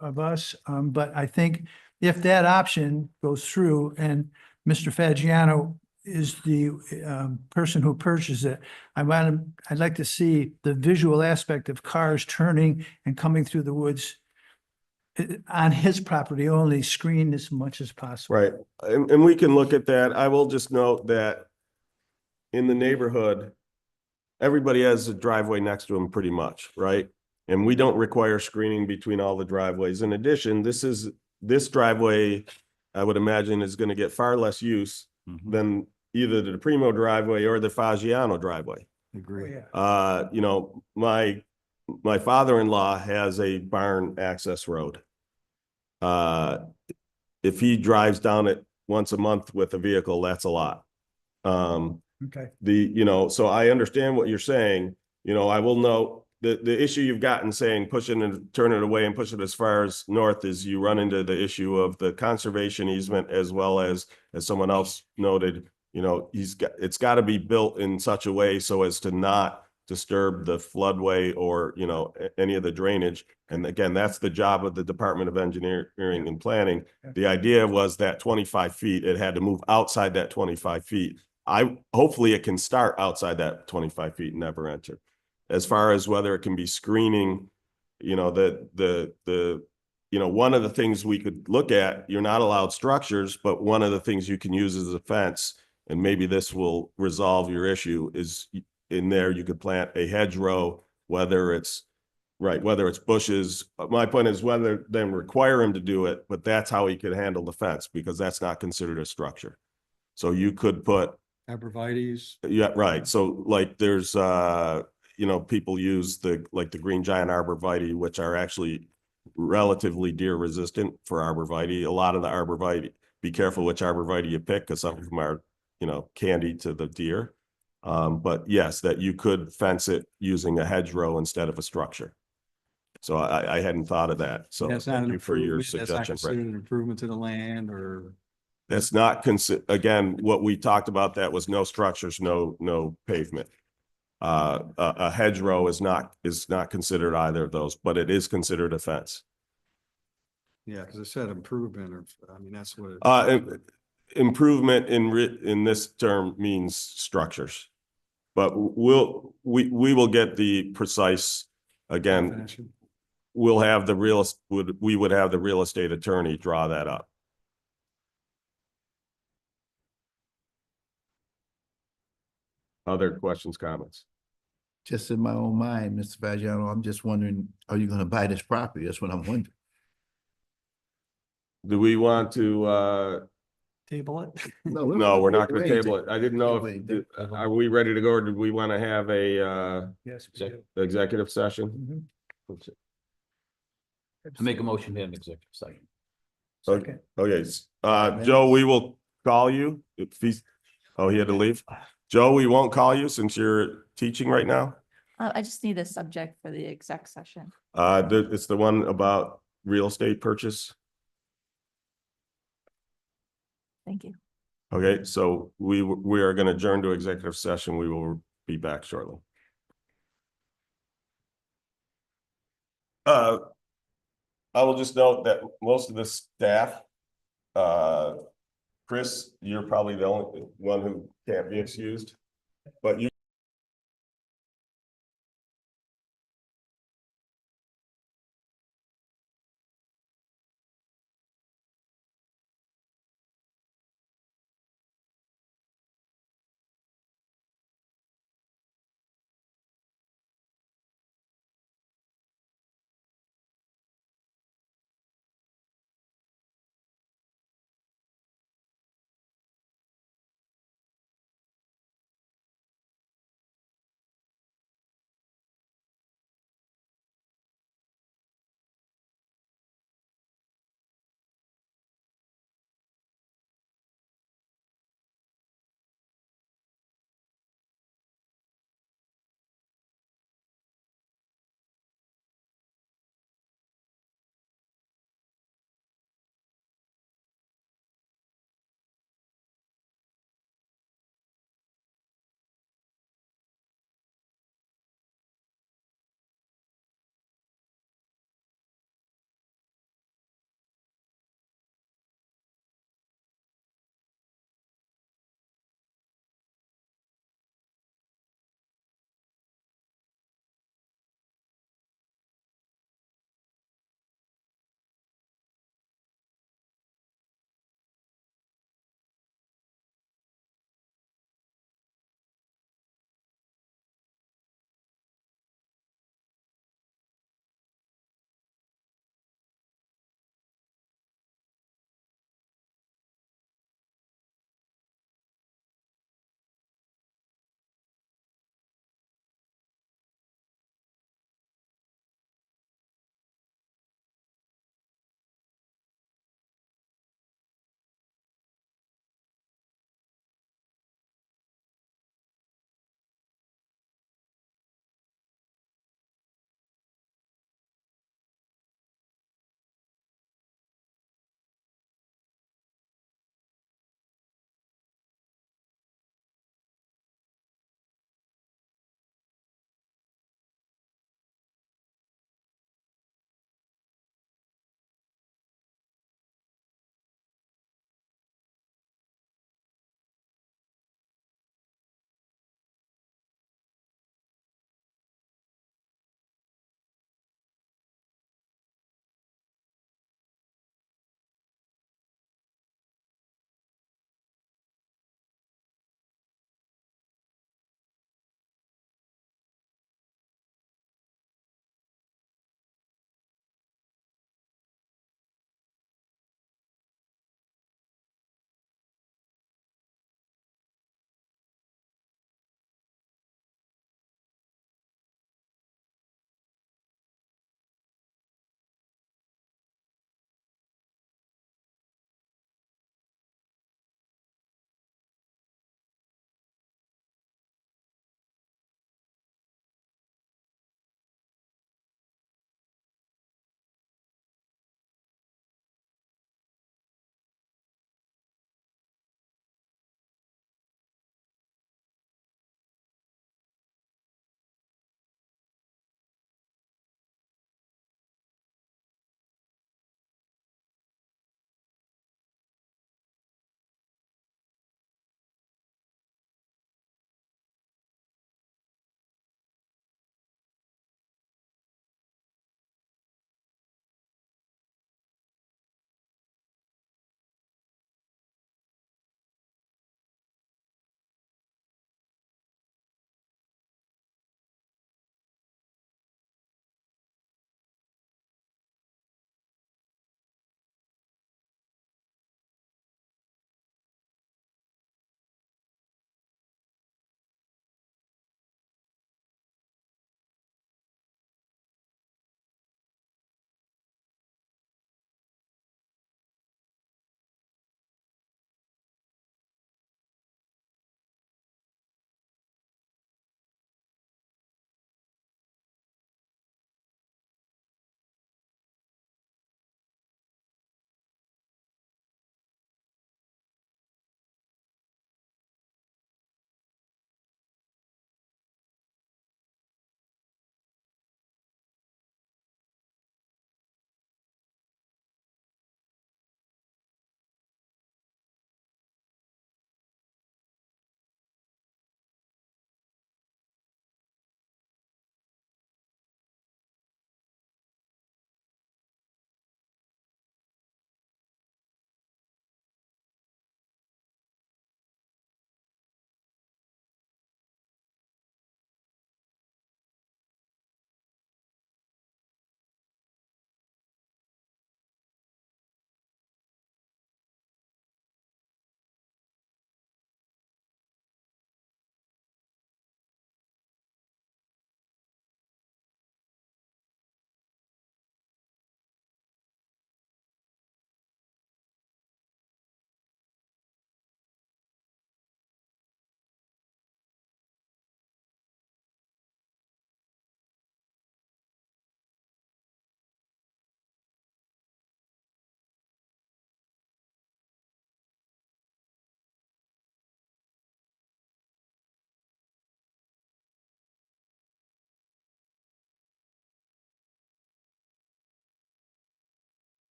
Speaker 5: of us. But I think if that option goes through and Mr. Fagiano is the person who purchased it, I'd like to see the visual aspect of cars turning and coming through the woods on his property only, screened as much as possible.
Speaker 1: Right, and we can look at that. I will just note that in the neighborhood, everybody has a driveway next to them pretty much, right? And we don't require screening between all the driveways. In addition, this driveway, I would imagine, is gonna get far less use than either the Primo driveway or the Fagiano driveway.
Speaker 11: Agree.
Speaker 1: You know, my father-in-law has a barn access road. If he drives down it once a month with a vehicle, that's a lot.
Speaker 5: Okay.
Speaker 1: So I understand what you're saying. I will note the issue you've gotten saying push it and turn it away and push it as far as north is you run into the issue of the conservation easement, as well as someone else noted, it's got to be built in such a way so as to not disturb the floodway or, any of the drainage. And again, that's the job of the Department of Engineering and Planning. The idea was that 25 feet, it had to move outside that 25 feet. Hopefully it can start outside that 25 feet and never enter. As far as whether it can be screening, one of the things we could look at, you're not allowed structures, but one of the things you can use as a fence, and maybe this will resolve your issue, is in there you could plant a hedgerow, whether it's bushes. My point is whether then require him to do it, but that's how he could handle the fence, because that's not considered a structure. So you could put,
Speaker 11: Abrevieties.
Speaker 1: yeah, right. So like there's, people use the green giant arborvitae, which are actually relatively deer resistant for arborvitae. A lot of the arborvitae, be careful which arborvitae you pick, because some of them are, candy to the deer. But yes, that you could fence it using a hedgerow instead of a structure. So I hadn't thought of that. So
Speaker 11: That's not
Speaker 1: thank
Speaker 11: an
Speaker 1: you for your
Speaker 11: improvement. That's not
Speaker 1: suggestion.
Speaker 11: considered an improvement to the land, or
Speaker 1: That's not again, what we talked about, that was no structures, no pavement. A hedgerow is not considered either of those, but it is considered a fence.
Speaker 11: yeah, because it said improvement, or that's what.
Speaker 1: Improvement in this term means structures. But we will get the precise, again,
Speaker 11: Definition.
Speaker 1: we would have the real estate attorney draw that up. Other questions, comments?
Speaker 2: Just in my own mind, Mr. Fagiano, I'm just wondering, are you gonna buy this property? That's what I'm wondering.
Speaker 1: Do we want to,
Speaker 5: Table it.
Speaker 1: no, we're not gonna table it. I didn't know if, are we ready to go, or did we want to have a,
Speaker 5: Yes. we do.
Speaker 1: executive session?
Speaker 5: Mhm.
Speaker 3: I make a motion to have an executive session.
Speaker 1: Okay, Joe, we will call you if he's, he had to leave. Joe, we won't call you since you're teaching right now.
Speaker 4: I just need a subject for the exec session.
Speaker 1: It's the one about real estate purchase.
Speaker 4: Thank you.
Speaker 1: Okay, so we are going to adjourn to executive session. We will be back shortly. I will just note that most of the staff, Chris, you're probably the only one who can't be excused, but you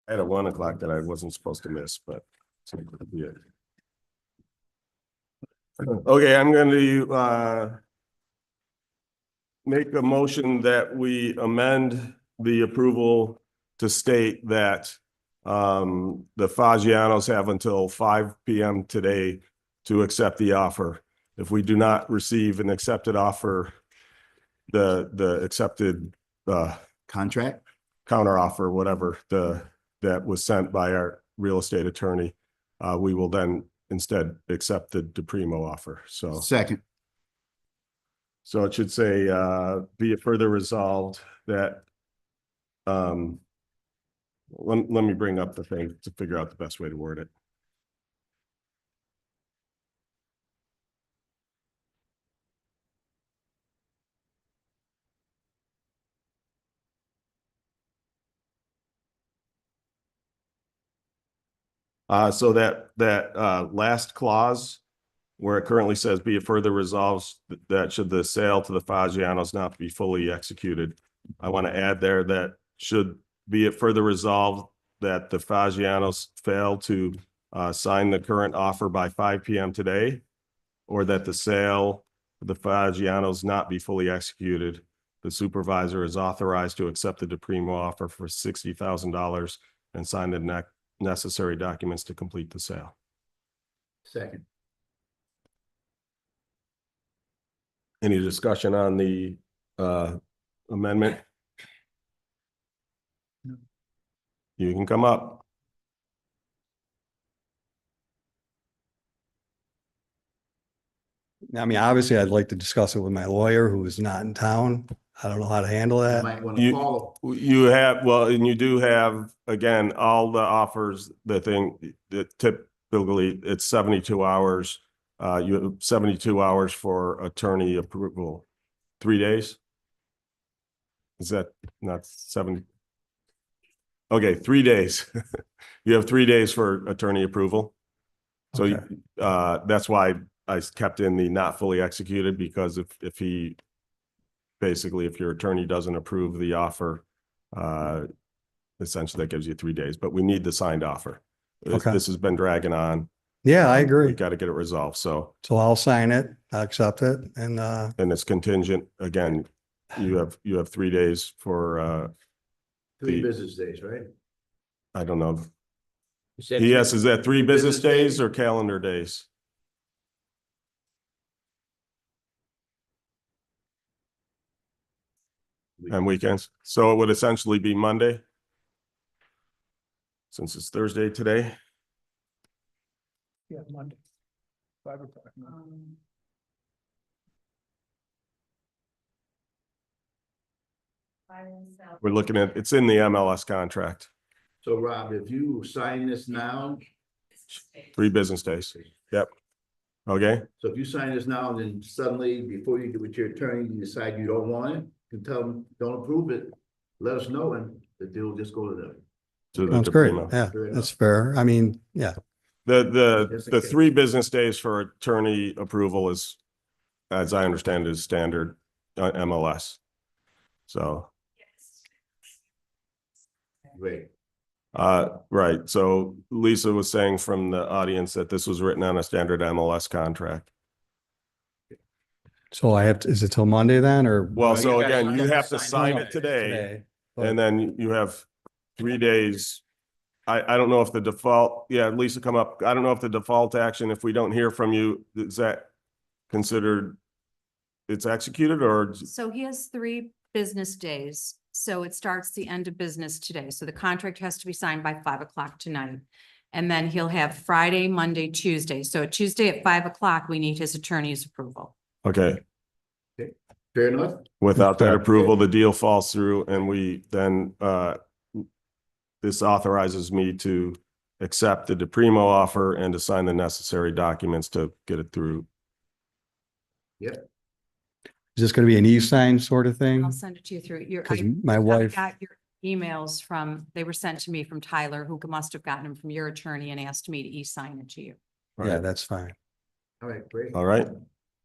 Speaker 1: I had a 1 o'clock that I wasn't supposed to miss, but. Yeah. Okay, I'm going to make a motion that we amend the approval to state that the Fagianos have until 5 p.m. today to accept the offer. If we do not receive an accepted offer, the accepted
Speaker 2: Contract?
Speaker 1: counter offer, whatever that was sent by our real estate attorney, we will then instead accept the DePrimo offer. So
Speaker 2: Second.
Speaker 1: it should say, be it further resolved that, let me bring up the thing to figure out the best way to word it. So that last clause where it currently says be it further resolved that should the sale to the Fagianos not be fully executed, I want to add there that should be it further resolved that the Fagianos fail to sign the current offer by 5 p.m. today, or that the sale of the Fagianos not be fully executed. The supervisor is authorized to accept the DePrimo offer for $60,000 and sign the necessary documents to complete the sale.
Speaker 2: Second.
Speaker 1: Any discussion on the amendment? You can come up.
Speaker 11: I mean, obviously, I'd like to discuss it with my lawyer who is not in town. I don't know how to handle
Speaker 2: You
Speaker 11: that.
Speaker 2: might want to call.
Speaker 1: You have, well, and you do have, again, all the offers, the thing that typically it's 72 hours. You have 72 hours for attorney approval. 3 days? Is that not 70? Okay, 3 days. You have 3 days for attorney approval. So
Speaker 11: Okay.
Speaker 1: that's why I kept in the not fully executed, because if he basically, if your attorney doesn't approve the offer, essentially that gives you 3 days, but we need the signed offer.
Speaker 11: Okay.
Speaker 1: This has been dragging on.
Speaker 11: Yeah, I
Speaker 1: We
Speaker 11: agree.
Speaker 1: got to get it resolved. So,
Speaker 11: So I'll sign it, I'll accept it, and
Speaker 1: and it's contingent. Again, you have 3 days for,
Speaker 2: 3 business days, right?
Speaker 1: I don't know. Yes, is that 3 business days or calendar days? And weekends. So it would essentially be Monday. Since it's Thursday today.
Speaker 5: Yeah, Monday. 5 o'clock. Monday.
Speaker 1: We're looking at, it's in the MLS contract,
Speaker 2: So Rob, if you sign this now,
Speaker 1: 3 business days. Yep. Okay,
Speaker 2: so if you sign this now, and then suddenly, before you get with your attorney, you decide you don't want it, you can tell them, don't approve it, let us know, and the deal will just go to them.
Speaker 1: to the
Speaker 11: sounds great.
Speaker 1: DePrimo.
Speaker 11: Yeah,
Speaker 2: Fair enough.
Speaker 11: that's fair. I mean, yeah,
Speaker 1: The 3 business days for attorney approval is, as I understand, is standard MLS. So,
Speaker 2: Great.
Speaker 1: right. So Lisa was saying from the audience that this was written on a standard MLS contract.
Speaker 11: so I have, is it till Monday then, or?
Speaker 1: Well,
Speaker 3: you
Speaker 1: so
Speaker 3: gotta-
Speaker 1: again,
Speaker 3: you
Speaker 1: you
Speaker 3: have
Speaker 1: have
Speaker 3: to
Speaker 1: to
Speaker 3: sign
Speaker 1: sign
Speaker 3: it
Speaker 1: it today.
Speaker 11: but-
Speaker 1: And then you have 3 days. I don't know if the default, yeah, Lisa, come up. I don't know if the default action, if we don't hear from you, is that considered it's executed, or?
Speaker 9: So he has 3 business days. So it starts the end of business today. So the contract has to be signed by 5 o'clock tonight. And then he'll have Friday, Monday, Tuesday. So Tuesday at 5 o'clock, we need his attorney's approval.
Speaker 1: Okay,
Speaker 2: Fair enough?
Speaker 1: without that
Speaker 11: Fair.
Speaker 1: approval, the deal falls through, and we then, this authorizes me to accept the DePrimo offer and to sign the necessary documents to get it through.
Speaker 11: Is this gonna be an e-sign sort of thing?
Speaker 9: I'll send it to you through your.
Speaker 11: Because
Speaker 9: I
Speaker 11: my wife,
Speaker 9: got your emails from, they were sent to me from Tyler, who must have gotten them from your attorney and asked me to e-sign it to you.
Speaker 11: yeah, that's fine.
Speaker 2: All right, great.
Speaker 1: All right.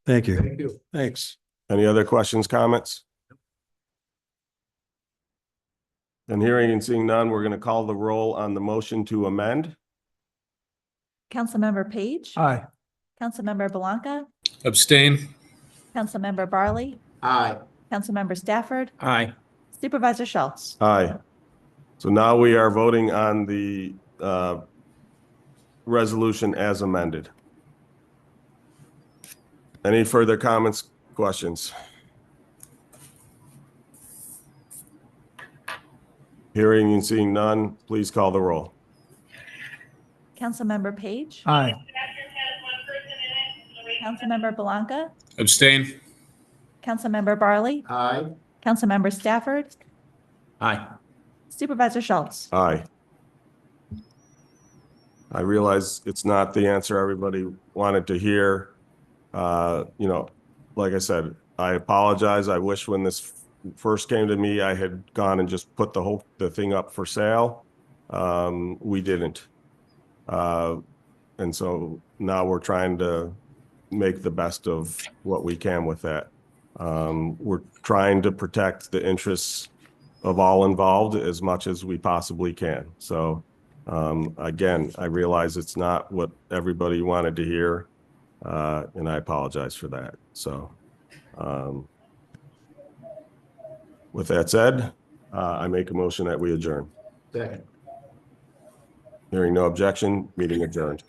Speaker 11: Thank you.
Speaker 2: Thank you.
Speaker 11: Thanks.
Speaker 1: Any other questions, comments? And hearing and seeing none, we're going to call the roll on the motion to amend.
Speaker 4: Councilmember Page.
Speaker 5: Aye.
Speaker 4: Councilmember Blanca.
Speaker 14: Abstain.
Speaker 4: Councilmember Barley.
Speaker 2: Aye.
Speaker 4: Councilmember Stafford.
Speaker 3: Aye.
Speaker 4: Supervisor Schultz.
Speaker 1: Aye. So now we are voting on the resolution as amended. Any further comments, questions? Hearing and seeing none, please call the roll.
Speaker 4: Councilmember Page.
Speaker 5: Aye.
Speaker 4: Councilmember Blanca.
Speaker 14: Abstain.
Speaker 4: Councilmember Barley.
Speaker 2: Aye.
Speaker 4: Councilmember Stafford.
Speaker 3: Aye.
Speaker 4: Supervisor Schultz.
Speaker 1: Aye. I realize it's not the answer everybody wanted to hear. Like I said, I apologize. I wish when this first came to me, I had gone and just put the thing up for sale. We didn't. And so now we're trying to make the best of what we can with that. We're trying to protect the interests of all involved as much as we possibly can. So again, I realize it's not what everybody wanted to hear, and I apologize for that. So with that said, I make a motion that we adjourn.
Speaker 2: Second.
Speaker 1: Hearing no objection, meeting adjourned.